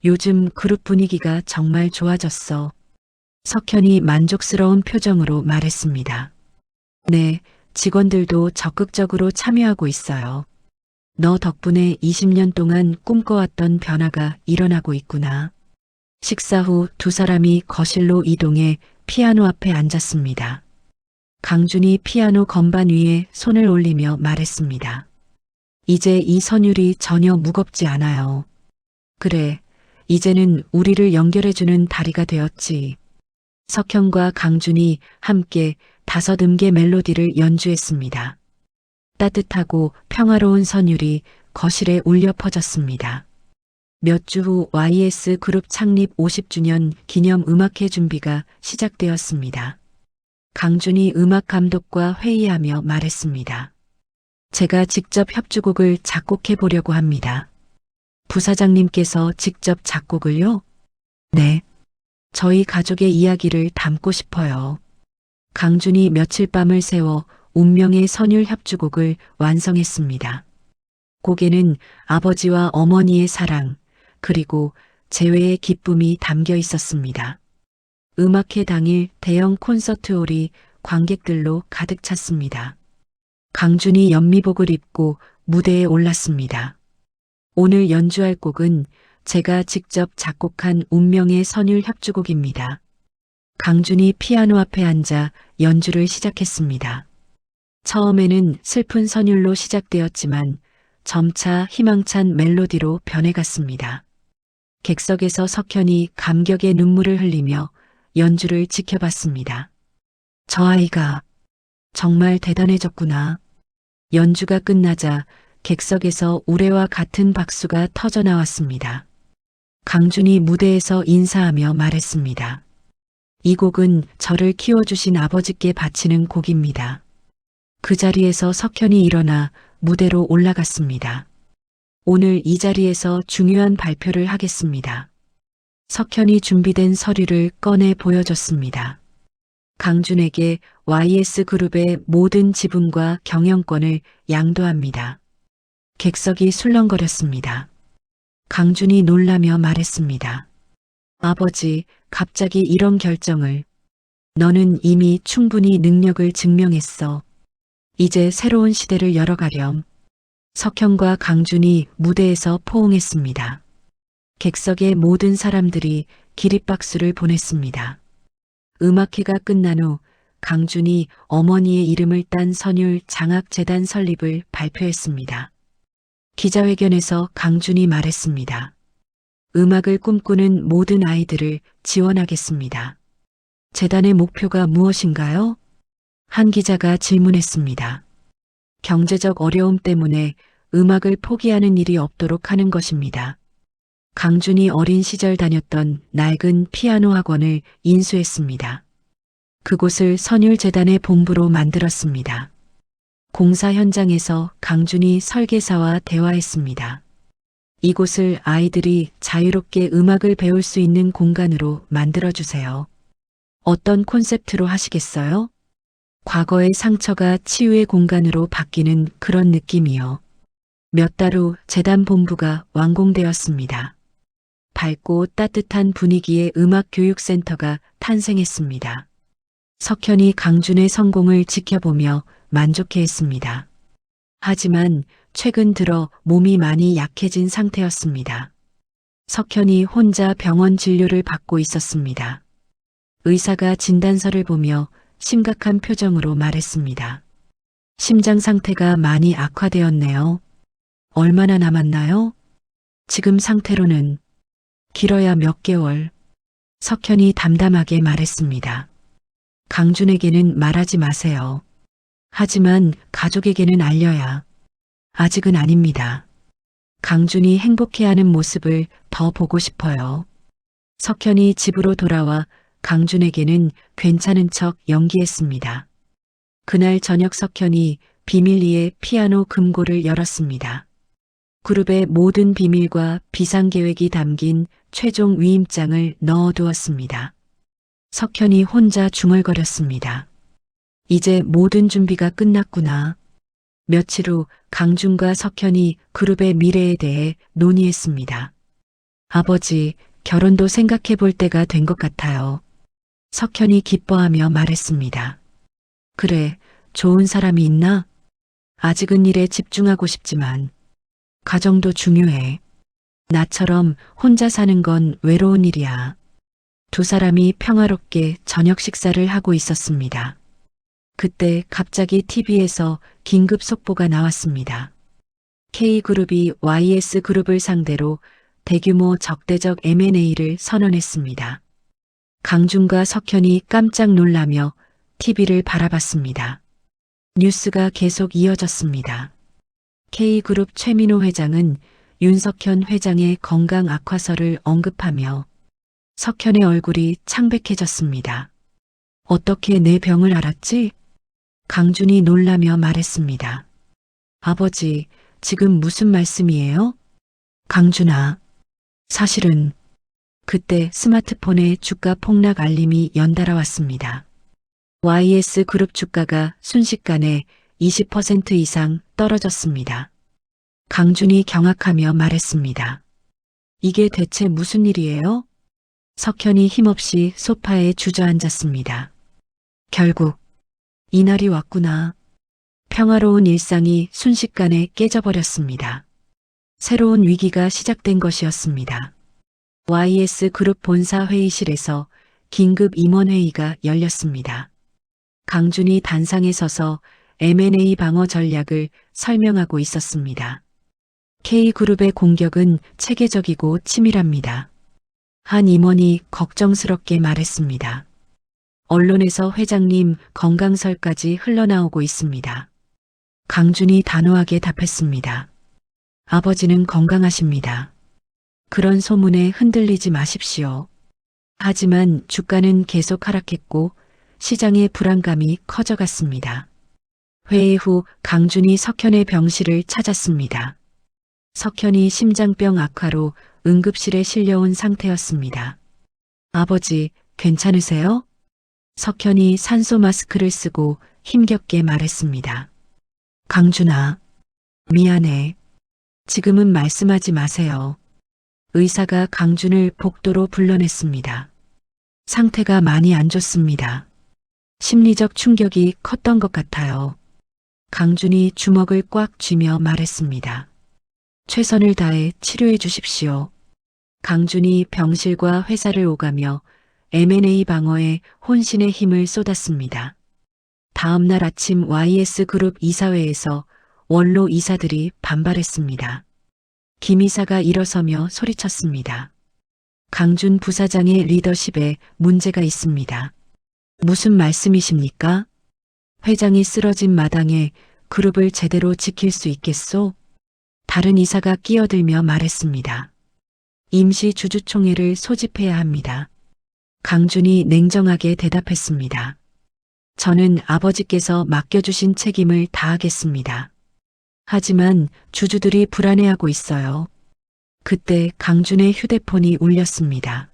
요즘 그룹 분위기가 정말 좋아졌어. 석현이 만족스러운 표정으로 말했습니다. 네, 직원들도 적극적으로 참여하고 있어요. 너 덕분에 20년 동안 꿈꿔왔던 변화가 일어나고 있구나. 식사 후 두 사람이 거실로 이동해 피아노 앞에 앉았습니다. 강준이 피아노 건반 위에 손을 올리며 말했습니다. 이제 이 선율이 전혀 무겁지 않아요. 그래, 이제는 우리를 연결해주는 다리가 되었지. 석현과 강준이 함께 5음계 멜로디를 연주했습니다. 따뜻하고 평화로운 선율이 거실에 울려 퍼졌습니다. 몇 주 후 YS 그룹 창립 50주년 기념 음악회 준비가 시작되었습니다. 강준이 음악 감독과 회의하며 말했습니다. 제가 직접 협주곡을 작곡해 보려고 합니다. 부사장님께서 직접 작곡을요? 네. 저희 가족의 이야기를 담고 싶어요. 강준이 며칠 밤을 새워 운명의 선율 협주곡을 완성했습니다. 곡에는 아버지와 어머니의 사랑, 그리고 재회의 기쁨이 담겨 있었습니다. 음악회 당일 대형 콘서트홀이 관객들로 가득 찼습니다. 강준이 연미복을 입고 무대에 올랐습니다. 오늘 연주할 곡은 제가 직접 작곡한 운명의 선율 협주곡입니다. 강준이 피아노 앞에 앉아 연주를 시작했습니다. 처음에는 슬픈 선율로 시작되었지만 점차 희망찬 멜로디로 변해갔습니다. 객석에서 석현이 감격의 눈물을 흘리며 연주를 지켜봤습니다. 저 아이가 정말 대단해졌구나. 연주가 끝나자 객석에서 우레와 같은 박수가 터져 나왔습니다. 강준이 무대에서 인사하며 말했습니다. 이 곡은 저를 키워주신 아버지께 바치는 곡입니다. 그 자리에서 석현이 일어나 무대로 올라갔습니다. 오늘 이 자리에서 중요한 발표를 하겠습니다. 석현이 준비된 서류를 꺼내 보여줬습니다. 강준에게 YS그룹의 모든 지분과 경영권을 양도합니다. 객석이 술렁거렸습니다. 강준이 놀라며 말했습니다. 아버지, 갑자기 이런 결정을. 너는 이미 충분히 능력을 증명했어. 이제 새로운 시대를 열어가렴. 석현과 강준이 무대에서 포옹했습니다. 객석의 모든 사람들이 기립박수를 보냈습니다. 음악회가 끝난 후 강준이 어머니의 이름을 딴 선율 장학재단 설립을 발표했습니다. 기자회견에서 강준이 말했습니다. 음악을 꿈꾸는 모든 아이들을 지원하겠습니다. 재단의 목표가 무엇인가요? 한 기자가 질문했습니다. 경제적 어려움 때문에 음악을 포기하는 일이 없도록 하는 것입니다. 강준이 어린 시절 다녔던 낡은 피아노 학원을 인수했습니다. 그곳을 선율재단의 본부로 만들었습니다. 공사 현장에서 강준이 설계사와 대화했습니다. 이곳을 아이들이 자유롭게 음악을 배울 수 있는 공간으로 만들어주세요. 어떤 콘셉트로 하시겠어요? 과거의 상처가 치유의 공간으로 바뀌는 그런 느낌이요. 몇 달 후 재단 본부가 완공되었습니다. 밝고 따뜻한 분위기의 음악교육센터가 탄생했습니다. 석현이 강준의 성공을 지켜보며 만족해했습니다. 하지만 최근 들어 몸이 많이 약해진 상태였습니다. 석현이 혼자 병원 진료를 받고 있었습니다. 의사가 진단서를 보며 심각한 표정으로 말했습니다. 심장 상태가 많이 악화되었네요. 얼마나 남았나요? 지금 상태로는 길어야 몇 개월. 석현이 담담하게 말했습니다. 강준에게는 말하지 마세요. 하지만 가족에게는 알려야. 아직은 아닙니다. 강준이 행복해하는 모습을 더 보고 싶어요. 석현이 집으로 돌아와 강준에게는 괜찮은 척 연기했습니다. 그날 저녁 석현이 비밀리에 피아노 금고를 열었습니다. 그룹의 모든 비밀과 비상계획이 담긴 최종 위임장을 넣어두었습니다. 석현이 혼자 중얼거렸습니다. 이제 모든 준비가 끝났구나. 며칠 후 강준과 석현이 그룹의 미래에 대해 논의했습니다. 아버지, 결혼도 생각해 볼 때가 된 것 같아요. 석현이 기뻐하며 말했습니다. 그래, 좋은 사람이 있나? 아직은 일에 집중하고 싶지만 가정도 중요해. 나처럼 혼자 사는 건 외로운 일이야. 두 사람이 평화롭게 저녁 식사를 하고 있었습니다. 그때 갑자기 TV에서 긴급 속보가 나왔습니다. K그룹이 YS그룹을 상대로 대규모 적대적 M&A를 선언했습니다. 강준과 석현이 깜짝 놀라며 TV를 바라봤습니다. 뉴스가 계속 이어졌습니다. K그룹 최민호 회장은 윤석현 회장의 건강 악화설을 언급하며 석현의 얼굴이 창백해졌습니다. 어떻게 내 병을 알았지? 강준이 놀라며 말했습니다. 아버지, 지금 무슨 말씀이에요? 강준아, 사실은 그때 스마트폰에 주가 폭락 알림이 연달아 왔습니다. YS그룹 주가가 순식간에 20% 이상 떨어졌습니다. 강준이 경악하며 말했습니다. 이게 대체 무슨 일이에요? 석현이 힘없이 소파에 주저앉았습니다. 결국 이날이 왔구나. 평화로운 일상이 순식간에 깨져버렸습니다. 새로운 위기가 시작된 것이었습니다. YS그룹 본사 회의실에서 긴급 임원회의가 열렸습니다. 강준이 단상에 서서 M&A 방어 전략을 설명하고 있었습니다. K그룹의 공격은 체계적이고 치밀합니다. 한 임원이 걱정스럽게 말했습니다. 언론에서 회장님 건강설까지 흘러나오고 있습니다. 강준이 단호하게 답했습니다. 아버지는 건강하십니다. 그런 소문에 흔들리지 마십시오. 하지만 주가는 계속 하락했고 시장의 불안감이 커져갔습니다. 회의 후 강준이 석현의 병실을 찾았습니다. 석현이 심장병 악화로 응급실에 실려온 상태였습니다. 아버지, 괜찮으세요? 석현이 산소 마스크를 쓰고 힘겹게 말했습니다. 강준아, 미안해. 지금은 말씀하지 마세요. 의사가 강준을 복도로 불러냈습니다. 상태가 많이 안 좋습니다. 심리적 충격이 컸던 것 같아요. 강준이 주먹을 꽉 쥐며 말했습니다. 최선을 다해 치료해 주십시오. 강준이 병실과 회사를 오가며 M&A 방어에 혼신의 힘을 쏟았습니다. 다음 날 아침 YS그룹 이사회에서 원로 이사들이 반발했습니다. 김 이사가 일어서며 소리쳤습니다. 강준 부사장의 리더십에 문제가 있습니다. 무슨 말씀이십니까? 회장이 쓰러진 마당에 그룹을 제대로 지킬 수 있겠소? 다른 이사가 끼어들며 말했습니다. 임시 주주총회를 소집해야 합니다. 강준이 냉정하게 대답했습니다. 저는 아버지께서 맡겨주신 책임을 다하겠습니다. 하지만 주주들이 불안해하고 있어요. 그때 강준의 휴대폰이 울렸습니다.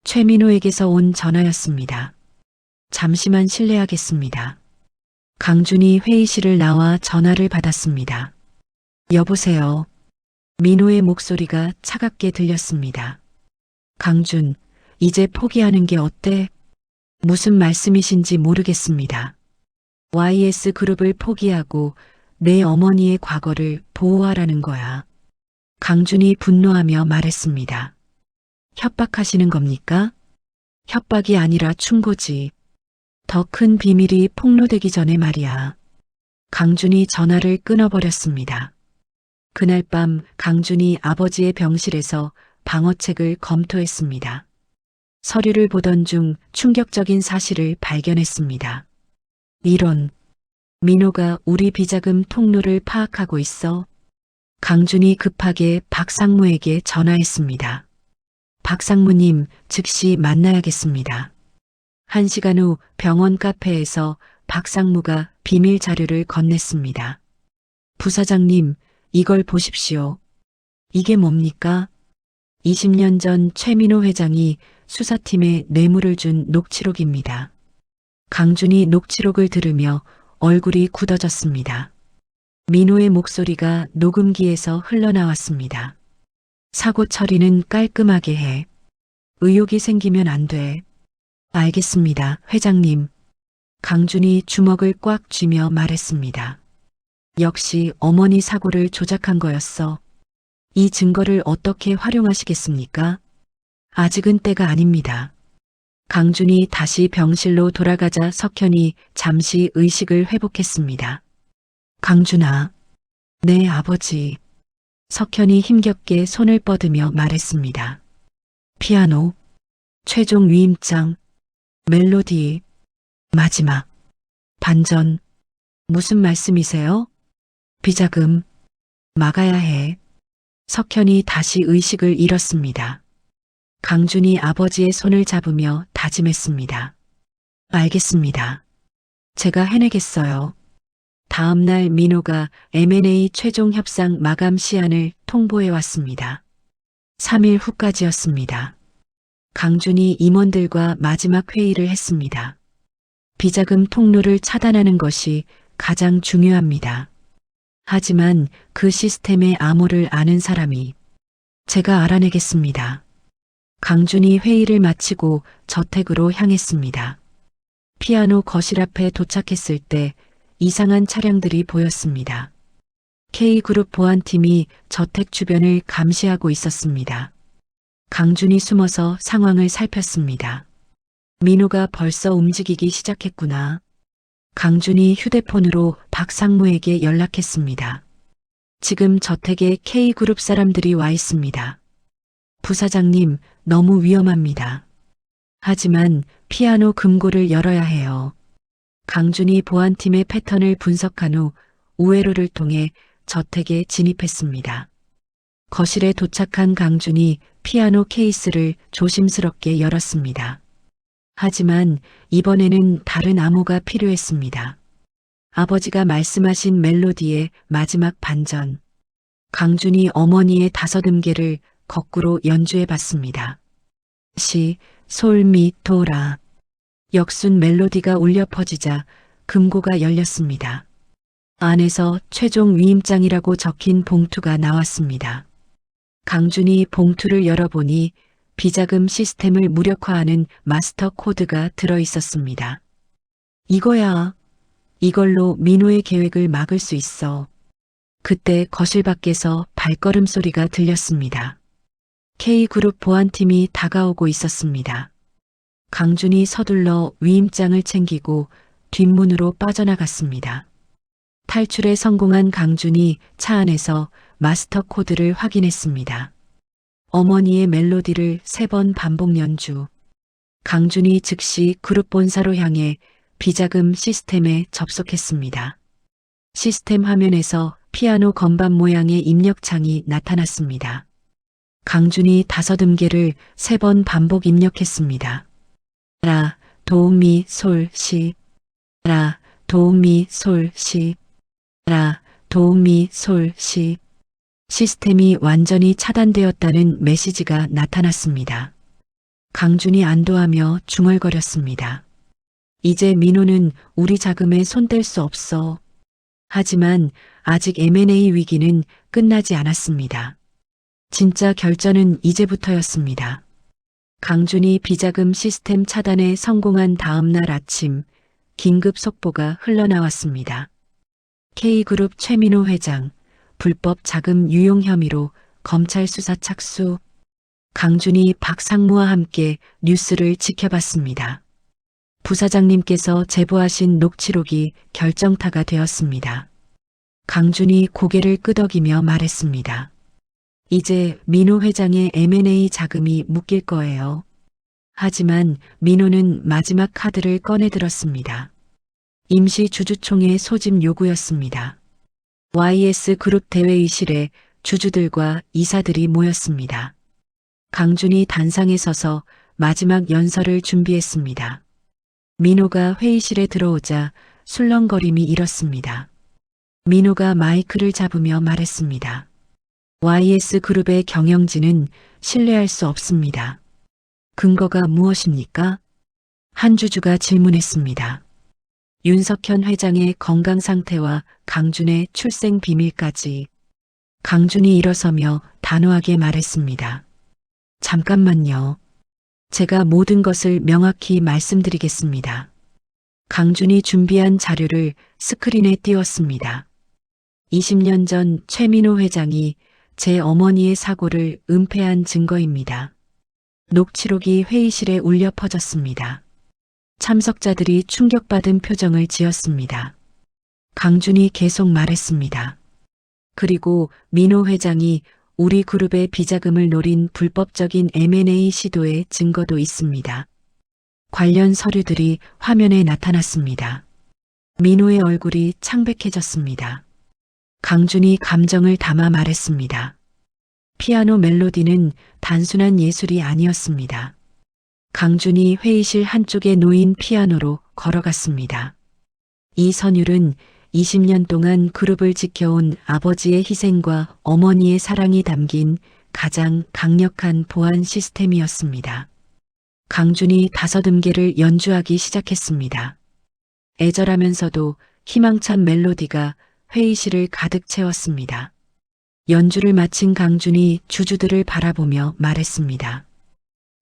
최민호에게서 온 전화였습니다. 잠시만 실례하겠습니다. 강준이 회의실을 나와 전화를 받았습니다. 여보세요. 민호의 목소리가 차갑게 들렸습니다. 강준, 이제 포기하는 게 어때? 무슨 말씀이신지 모르겠습니다. YS그룹을 포기하고 내 어머니의 과거를 보호하라는 거야. 강준이 분노하며 말했습니다. 협박하시는 겁니까? 협박이 아니라 충고지. 더 큰 비밀이 폭로되기 전에 말이야. 강준이 전화를 끊어버렸습니다. 그날 밤 강준이 아버지의 병실에서 방어책을 검토했습니다. 서류를 보던 중 충격적인 사실을 발견했습니다. 이런, 민호가 우리 비자금 통로를 파악하고 있어. 강준이 급하게 박상무에게 전화했습니다. 박상무님, 즉시 만나야겠습니다. 1시간 후 병원 카페에서 박상무가 비밀 자료를 건넸습니다. 부사장님, 이걸 보십시오. 이게 뭡니까? 20년 전 최민호 회장이 수사팀에 뇌물을 준 녹취록입니다. 강준이 녹취록을 들으며 얼굴이 굳어졌습니다. 민호의 목소리가 녹음기에서 흘러나왔습니다. 사고 처리는 깔끔하게 해. 의혹이 생기면 안 돼. 알겠습니다, 회장님. 강준이 주먹을 꽉 쥐며 말했습니다. 역시 어머니 사고를 조작한 거였어. 이 증거를 어떻게 활용하시겠습니까? 아직은 때가 아닙니다. 강준이 다시 병실로 돌아가자 석현이 잠시 의식을 회복했습니다. 강준아, 네 아버지. 석현이 힘겹게 손을 뻗으며 말했습니다. 피아노, 최종 위임장, 멜로디, 마지막, 반전. 무슨 말씀이세요? 비자금, 막아야 해. 석현이 다시 의식을 잃었습니다. 강준이 아버지의 손을 잡으며 다짐했습니다. 알겠습니다. 제가 해내겠어요. 다음 날 민호가 M&A 최종 협상 마감 시한을 통보해 왔습니다. 3일 후까지였습니다. 강준이 임원들과 마지막 회의를 했습니다. 비자금 통로를 차단하는 것이 가장 중요합니다. 하지만 그 시스템의 암호를 아는 사람이 제가 알아내겠습니다. 강준이 회의를 마치고 저택으로 향했습니다. 피아노 거실 앞에 도착했을 때 이상한 차량들이 보였습니다. K그룹 보안팀이 저택 주변을 감시하고 있었습니다. 강준이 숨어서 상황을 살폈습니다. 민호가 벌써 움직이기 시작했구나. 강준이 휴대폰으로 박상무에게 연락했습니다. 지금 저택에 K그룹 사람들이 와 있습니다. 부사장님, 너무 위험합니다. 하지만 피아노 금고를 열어야 해요. 강준이 보안팀의 패턴을 분석한 후 우회로를 통해 저택에 진입했습니다. 거실에 도착한 강준이 피아노 케이스를 조심스럽게 열었습니다. 하지만 이번에는 다른 암호가 필요했습니다. 아버지가 말씀하신 멜로디의 마지막 반전. 강준이 어머니의 다섯음계를 거꾸로 연주해 봤습니다. 시, 솔, 미, 도, 라. 역순 멜로디가 울려 퍼지자 금고가 열렸습니다. 안에서 최종 위임장이라고 적힌 봉투가 나왔습니다. 강준이 봉투를 열어보니 비자금 시스템을 무력화하는 마스터 코드가 들어 있었습니다. 이거야. 이걸로 민호의 계획을 막을 수 있어. 그때 거실 밖에서 발걸음 소리가 들렸습니다. K그룹 보안팀이 다가오고 있었습니다. 강준이 서둘러 위임장을 챙기고 뒷문으로 빠져나갔습니다. 탈출에 성공한 강준이 차 안에서 마스터 코드를 확인했습니다. 어머니의 멜로디를 3번 반복 연주. 강준이 즉시 그룹 본사로 향해 비자금 시스템에 접속했습니다. 시스템 화면에서 피아노 건반 모양의 입력창이 나타났습니다. 강준이 5음계를 3번 반복 입력했습니다. 라, 도, 미, 솔, 시. 라, 도, 미, 솔, 시. 라, 도, 미, 솔, 시. 시스템이 완전히 차단되었다는 메시지가 나타났습니다. 강준이 안도하며 중얼거렸습니다. 이제 민호는 우리 자금에 손댈 수 없어. 하지만 아직 M&A 위기는 끝나지 않았습니다. 진짜 결전은 이제부터였습니다. 강준이 비자금 시스템 차단에 성공한 다음 날 아침 긴급 속보가 흘러나왔습니다. K그룹 최민호 회장 불법 자금 유용 혐의로 검찰 수사 착수. 강준이 박상무와 함께 뉴스를 지켜봤습니다. 부사장님께서 제보하신 녹취록이 결정타가 되었습니다. 강준이 고개를 끄덕이며 말했습니다. 이제 민호 회장의 M&A 자금이 묶일 거예요. 하지만 민호는 마지막 카드를 꺼내들었습니다. 임시 주주총회 소집 요구였습니다. YS 그룹 대회의실에 주주들과 이사들이 모였습니다. 강준이 단상에 서서 마지막 연설을 준비했습니다. 민호가 회의실에 들어오자 술렁거림이 일었습니다. 민호가 마이크를 잡으며 말했습니다. YS 그룹의 경영진은 신뢰할 수 없습니다. 근거가 무엇입니까? 한 주주가 질문했습니다. 윤석현 회장의 건강 상태와 강준의 출생 비밀까지. 강준이 일어서며 단호하게 말했습니다. 잠깐만요. 제가 모든 것을 명확히 말씀드리겠습니다. 강준이 준비한 자료를 스크린에 띄웠습니다. 20년 전 최민호 회장이 제 어머니의 사고를 은폐한 증거입니다. 녹취록이 회의실에 울려 퍼졌습니다. 참석자들이 충격받은 표정을 지었습니다. 강준이 계속 말했습니다. 그리고 민호 회장이 우리 그룹의 비자금을 노린 불법적인 M&A 시도의 증거도 있습니다. 관련 서류들이 화면에 나타났습니다. 민호의 얼굴이 창백해졌습니다. 강준이 감정을 담아 말했습니다. 피아노 멜로디는 단순한 예술이 아니었습니다. 강준이 회의실 한쪽에 놓인 피아노로 걸어갔습니다. 이 선율은 20년 동안 그룹을 지켜온 아버지의 희생과 어머니의 사랑이 담긴 가장 강력한 보안 시스템이었습니다. 강준이 5음계를 연주하기 시작했습니다. 애절하면서도 희망찬 멜로디가 회의실을 가득 채웠습니다. 연주를 마친 강준이 주주들을 바라보며 말했습니다.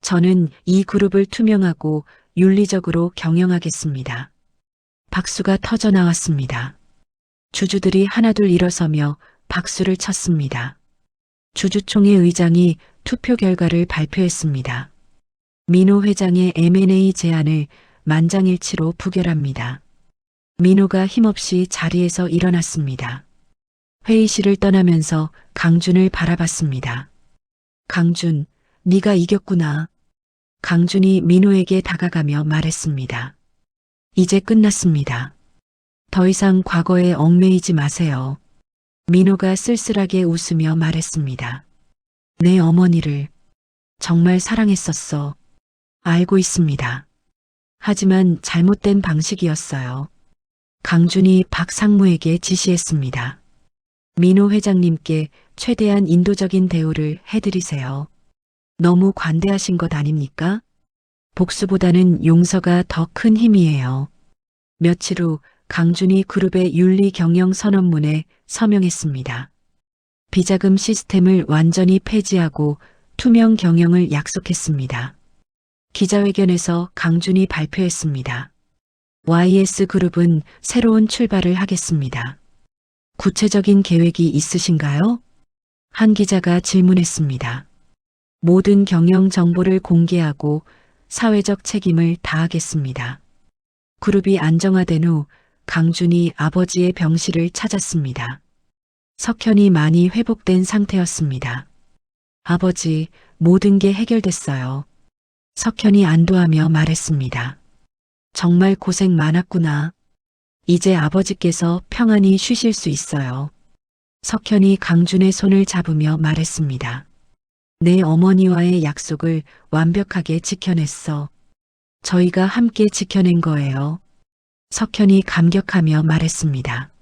저는 이 그룹을 투명하고 윤리적으로 경영하겠습니다. 박수가 터져 나왔습니다. 주주들이 하나둘 일어서며 박수를 쳤습니다. 주주총회 의장이 투표 결과를 발표했습니다. 민호 회장의 M&A 제안을 만장일치로 부결합니다. 민호가 힘없이 자리에서 일어났습니다. 회의실을 떠나면서 강준을 바라봤습니다. 강준, 네가 이겼구나. 강준이 민호에게 다가가며 말했습니다. 이제 끝났습니다. 더 이상 과거에 얽매이지 마세요. 민호가 쓸쓸하게 웃으며 말했습니다. 내 어머니를 정말 사랑했었어. 알고 있습니다. 하지만 잘못된 방식이었어요. 강준이 박상무에게 지시했습니다. 민호 회장님께 최대한 인도적인 대우를 해드리세요. 너무 관대하신 것 아닙니까? 복수보다는 용서가 더 큰 힘이에요. 며칠 후 강준이 그룹의 윤리 경영 선언문에 서명했습니다. 비자금 시스템을 완전히 폐지하고 투명 경영을 약속했습니다. 기자회견에서 강준이 발표했습니다. YS그룹은 새로운 출발을 하겠습니다. 구체적인 계획이 있으신가요? 한 기자가 질문했습니다. 모든 경영 정보를 공개하고 사회적 책임을 다하겠습니다. 그룹이 안정화된 후 강준이 아버지의 병실을 찾았습니다. 석현이 많이 회복된 상태였습니다. 아버지, 모든 게 해결됐어요. 석현이 안도하며 말했습니다. 정말 고생 많았구나. 이제 아버지께서 평안히 쉬실 수 있어요. 석현이 강준의 손을 잡으며 말했습니다. 내 어머니와의 약속을 완벽하게 지켜냈어. 저희가 함께 지켜낸 거예요. 석현이 감격하며 말했습니다.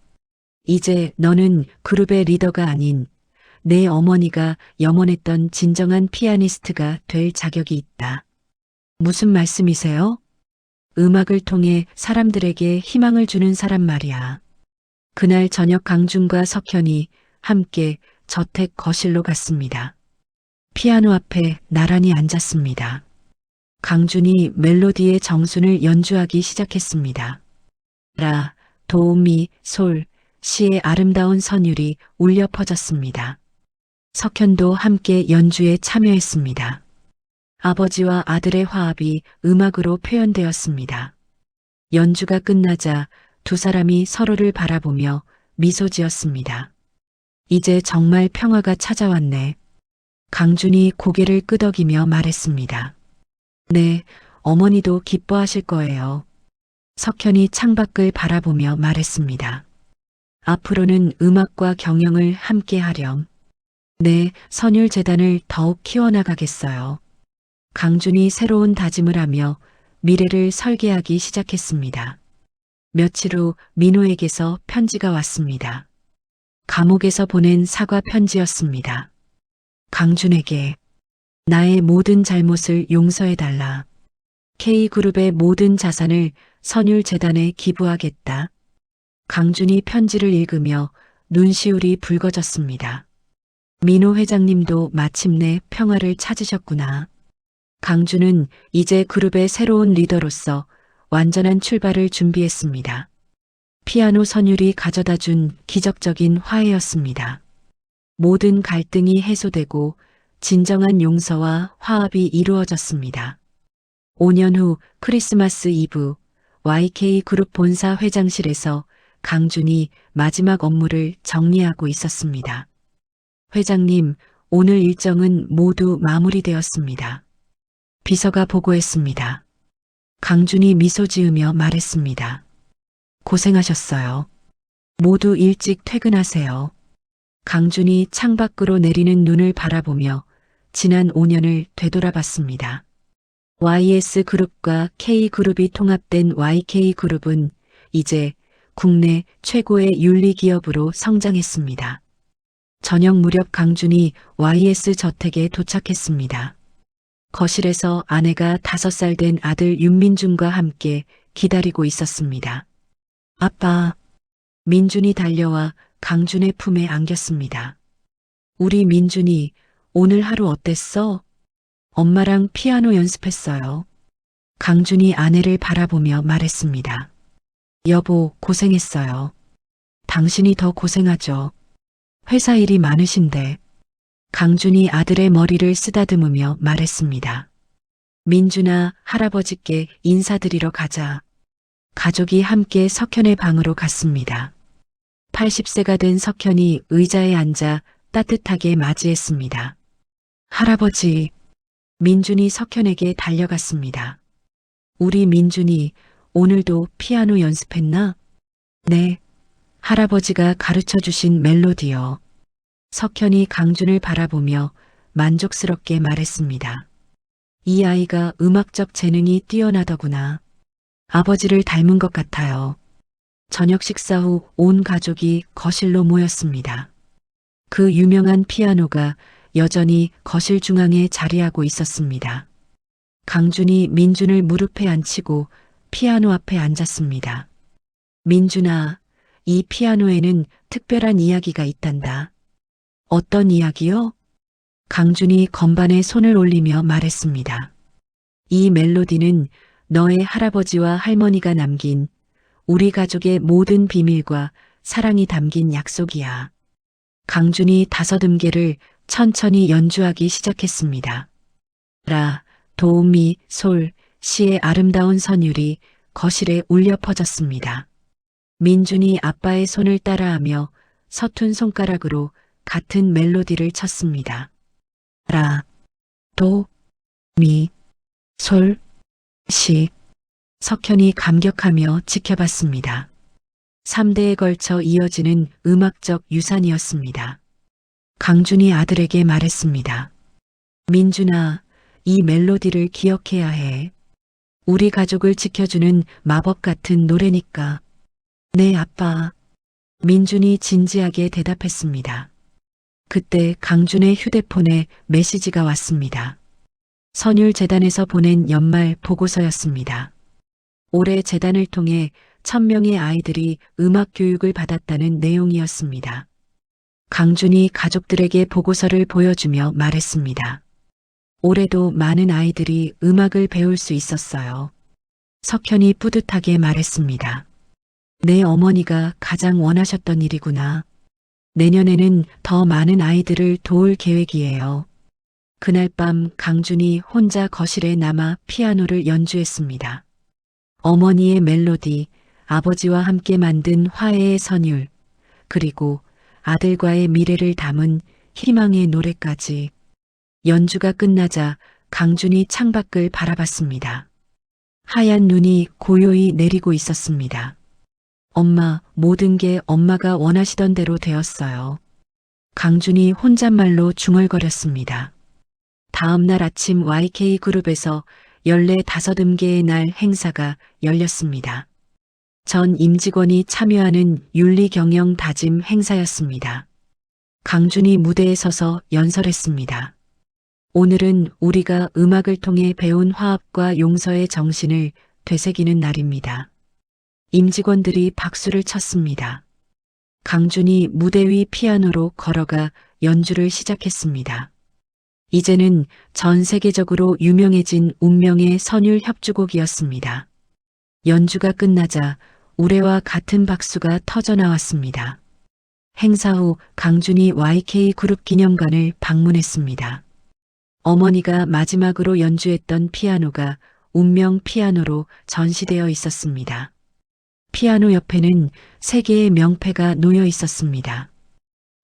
이제 너는 그룹의 리더가 아닌 내 어머니가 염원했던 진정한 피아니스트가 될 자격이 있다. 무슨 말씀이세요? 음악을 통해 사람들에게 희망을 주는 사람 말이야. 그날 저녁 강준과 석현이 함께 저택 거실로 갔습니다. 피아노 앞에 나란히 앉았습니다. 강준이 멜로디의 정순을 연주하기 시작했습니다. 라, 도, 미, 솔, 시의 아름다운 선율이 울려 퍼졌습니다. 석현도 함께 연주에 참여했습니다. 아버지와 아들의 화합이 음악으로 표현되었습니다. 연주가 끝나자 두 사람이 서로를 바라보며 미소 지었습니다. 이제 정말 평화가 찾아왔네. 강준이 고개를 끄덕이며 말했습니다. 네, 어머니도 기뻐하실 거예요. 석현이 창밖을 바라보며 말했습니다. 앞으로는 음악과 경영을 함께 하렴. 네, 선율재단을 더욱 키워나가겠어요. 강준이 새로운 다짐을 하며 미래를 설계하기 시작했습니다. 며칠 후 민호에게서 편지가 왔습니다. 감옥에서 보낸 사과 편지였습니다. 강준에게 나의 모든 잘못을 용서해달라. K그룹의 모든 자산을 선율재단에 기부하겠다. 강준이 편지를 읽으며 눈시울이 붉어졌습니다. 민호 회장님도 마침내 평화를 찾으셨구나. 강준은 이제 그룹의 새로운 리더로서 완전한 출발을 준비했습니다. 피아노 선율이 가져다 준 기적적인 화해였습니다. 모든 갈등이 해소되고 진정한 용서와 화합이 이루어졌습니다. 5년 후 크리스마스 이브 YK그룹 본사 회장실에서 강준이 마지막 업무를 정리하고 있었습니다. 회장님, 오늘 일정은 모두 마무리되었습니다. 비서가 보고했습니다. 강준이 미소 지으며 말했습니다. 고생하셨어요. 모두 일찍 퇴근하세요. 강준이 창밖으로 내리는 눈을 바라보며 지난 5년을 되돌아봤습니다. YS그룹과 K그룹이 통합된 YK그룹은 이제 국내 최고의 윤리기업으로 성장했습니다. 저녁 무렵 강준이 YS 저택에 도착했습니다. 거실에서 아내가 5살 된 아들 윤민준과 함께 기다리고 있었습니다. 아빠, 민준이 달려와 강준의 품에 안겼습니다. 우리 민준이 오늘 하루 어땠어? 엄마랑 피아노 연습했어요. 강준이 아내를 바라보며 말했습니다. 여보, 고생했어요. 당신이 더 고생하죠. 회사 일이 많으신데. 강준이 아들의 머리를 쓰다듬으며 말했습니다. 민준아, 할아버지께 인사드리러 가자. 가족이 함께 석현의 방으로 갔습니다. 80세가 된 석현이 의자에 앉아 따뜻하게 맞이했습니다. 할아버지, 민준이 석현에게 달려갔습니다. 우리 민준이 오늘도 피아노 연습했나? 네. 할아버지가 가르쳐 주신 멜로디요. 석현이 강준을 바라보며 만족스럽게 말했습니다. 이 아이가 음악적 재능이 뛰어나더구나. 아버지를 닮은 것 같아요. 저녁 식사 후 온 가족이 거실로 모였습니다. 그 유명한 피아노가 여전히 거실 중앙에 자리하고 있었습니다. 강준이 민준을 무릎에 앉히고 피아노 앞에 앉았습니다. 민준아, 이 피아노에는 특별한 이야기가 있단다. 어떤 이야기요? 강준이 건반에 손을 올리며 말했습니다. 이 멜로디는 너의 할아버지와 할머니가 남긴 우리 가족의 모든 비밀과 사랑이 담긴 약속이야. 강준이 5음계를 천천히 연주하기 시작했습니다. 라, 도, 미, 솔, 시의 아름다운 선율이 거실에 울려 퍼졌습니다. 민준이 아빠의 손을 따라하며 서툰 손가락으로 같은 멜로디를 쳤습니다. 라, 도, 미, 솔, 시. 석현이 감격하며 지켜봤습니다. 3대에 걸쳐 이어지는 음악적 유산이었습니다. 강준이 아들에게 말했습니다. 민준아, 이 멜로디를 기억해야 해. 우리 가족을 지켜주는 마법 같은 노래니까. 네, 아빠. 민준이 진지하게 대답했습니다. 그때 강준의 휴대폰에 메시지가 왔습니다. 선율재단에서 보낸 연말 보고서였습니다. 올해 재단을 통해 1000명의 아이들이 음악 교육을 받았다는 내용이었습니다. 강준이 가족들에게 보고서를 보여주며 말했습니다. 올해도 많은 아이들이 음악을 배울 수 있었어요. 석현이 뿌듯하게 말했습니다. 내 어머니가 가장 원하셨던 일이구나. 내년에는 더 많은 아이들을 도울 계획이에요. 그날 밤 강준이 혼자 거실에 남아 피아노를 연주했습니다. 어머니의 멜로디, 아버지와 함께 만든 화해의 선율, 그리고 아들과의 미래를 담은 희망의 노래까지. 연주가 끝나자 강준이 창밖을 바라봤습니다. 하얀 눈이 고요히 내리고 있었습니다. 엄마, 모든 게 엄마가 원하시던 대로 되었어요. 강준이 혼잣말로 중얼거렸습니다. 다음 날 아침 YK그룹에서 15음계의 날 행사가 열렸습니다. 전 임직원이 참여하는 윤리경영 다짐 행사였습니다. 강준이 무대에 서서 연설했습니다. 오늘은 우리가 음악을 통해 배운 화합과 용서의 정신을 되새기는 날입니다. 임직원들이 박수를 쳤습니다. 강준이 무대 위 피아노로 걸어가 연주를 시작했습니다. 이제는 전 세계적으로 유명해진 운명의 선율 협주곡이었습니다. 연주가 끝나자 우레와 같은 박수가 터져나왔습니다. 행사 후 강준이 YK그룹 기념관을 방문했습니다. 어머니가 마지막으로 연주했던 피아노가 운명 피아노로 전시되어 있었습니다. 피아노 옆에는 3개의 명패가 놓여 있었습니다.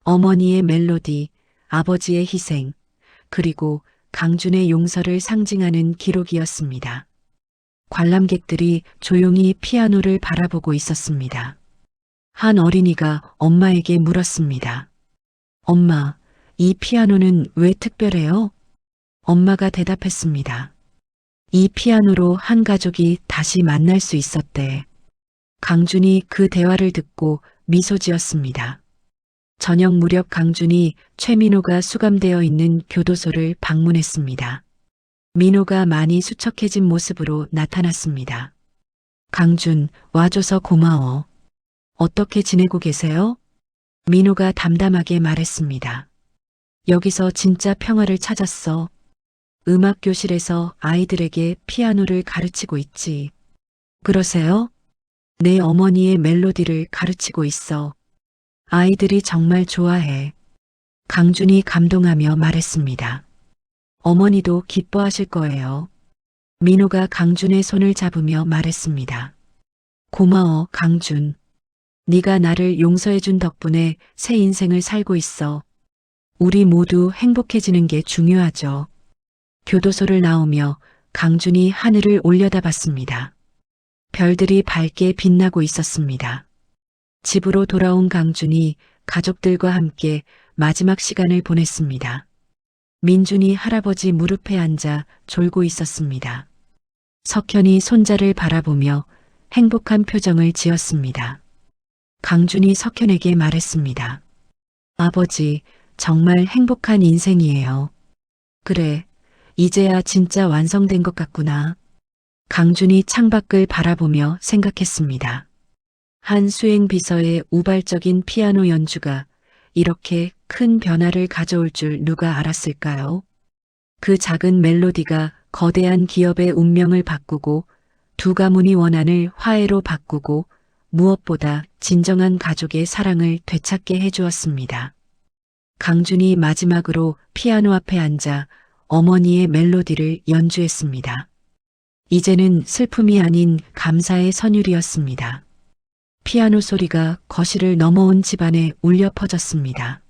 어머니의 멜로디, 아버지의 희생, 그리고 강준의 용서를 상징하는 기록이었습니다. 관람객들이 조용히 피아노를 바라보고 있었습니다. 한 어린이가 엄마에게 물었습니다. 엄마, 이 피아노는 왜 특별해요? 엄마가 대답했습니다. 이 피아노로 한 가족이 다시 만날 수 있었대. 강준이 그 대화를 듣고 미소 지었습니다. 저녁 무렵 강준이 최민호가 수감되어 있는 교도소를 방문했습니다. 민호가 많이 수척해진 모습으로 나타났습니다. 강준, 와줘서 고마워. 어떻게 지내고 계세요? 민호가 담담하게 말했습니다. 여기서 진짜 평화를 찾았어. 음악 교실에서 아이들에게 피아노를 가르치고 있지. 그러세요? 내 어머니의 멜로디를 가르치고 있어. 아이들이 정말 좋아해. 강준이 감동하며 말했습니다. 어머니도 기뻐하실 거예요. 민호가 강준의 손을 잡으며 말했습니다. 고마워, 강준. 네가 나를 용서해준 덕분에 새 인생을 살고 있어. 우리 모두 행복해지는 게 중요하죠. 교도소를 나오며 강준이 하늘을 올려다봤습니다. 별들이 밝게 빛나고 있었습니다. 집으로 돌아온 강준이 가족들과 함께 마지막 시간을 보냈습니다. 민준이 할아버지 무릎에 앉아 졸고 있었습니다. 석현이 손자를 바라보며 행복한 표정을 지었습니다. 강준이 석현에게 말했습니다. 아버지, 정말 행복한 인생이에요. 그래, 이제야 진짜 완성된 것 같구나. 강준이 창밖을 바라보며 생각했습니다. 한 수행 비서의 우발적인 피아노 연주가 이렇게 큰 변화를 가져올 줄 누가 알았을까요? 그 작은 멜로디가 거대한 기업의 운명을 바꾸고 두 가문이 원한을 화해로 바꾸고 무엇보다 진정한 가족의 사랑을 되찾게 해주었습니다. 강준이 마지막으로 피아노 앞에 앉아 어머니의 멜로디를 연주했습니다. 이제는 슬픔이 아닌 감사의 선율이었습니다. 피아노 소리가 거실을 넘어온 집안에 울려 퍼졌습니다.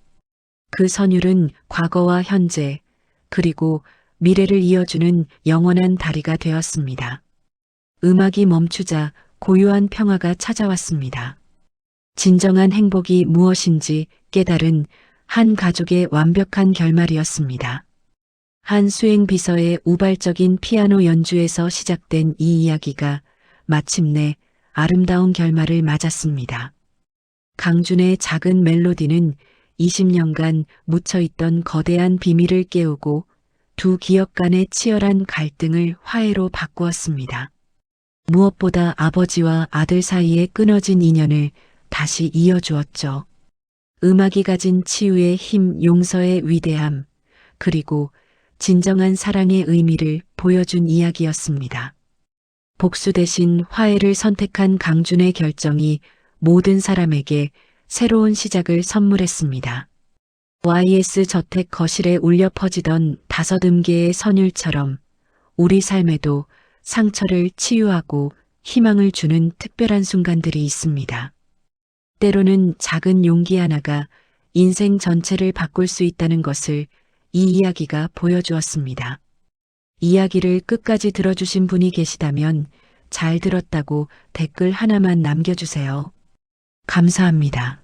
그 선율은 과거와 현재, 그리고 미래를 이어주는 영원한 다리가 되었습니다. 음악이 멈추자 고요한 평화가 찾아왔습니다. 진정한 행복이 무엇인지 깨달은 한 가족의 완벽한 결말이었습니다. 한 수행 비서의 우발적인 피아노 연주에서 시작된 이 이야기가 마침내 아름다운 결말을 맞았습니다. 강준의 작은 멜로디는 20년간 묻혀있던 거대한 비밀을 깨우고 두 기업 간의 치열한 갈등을 화해로 바꾸었습니다. 무엇보다 아버지와 아들 사이에 끊어진 인연을 다시 이어주었죠. 음악이 가진 치유의 힘, 용서의 위대함, 그리고 진정한 사랑의 의미를 보여준 이야기였습니다. 복수 대신 화해를 선택한 강준의 결정이 모든 사람에게 새로운 시작을 선물했습니다. YS 저택 거실에 울려 퍼지던 5음계의 선율처럼 우리 삶에도 상처를 치유하고 희망을 주는 특별한 순간들이 있습니다. 때로는 작은 용기 하나가 인생 전체를 바꿀 수 있다는 것을 이 이야기가 보여주었습니다. 이야기를 끝까지 들어주신 분이 계시다면 잘 들었다고 댓글 하나만 남겨주세요. 감사합니다.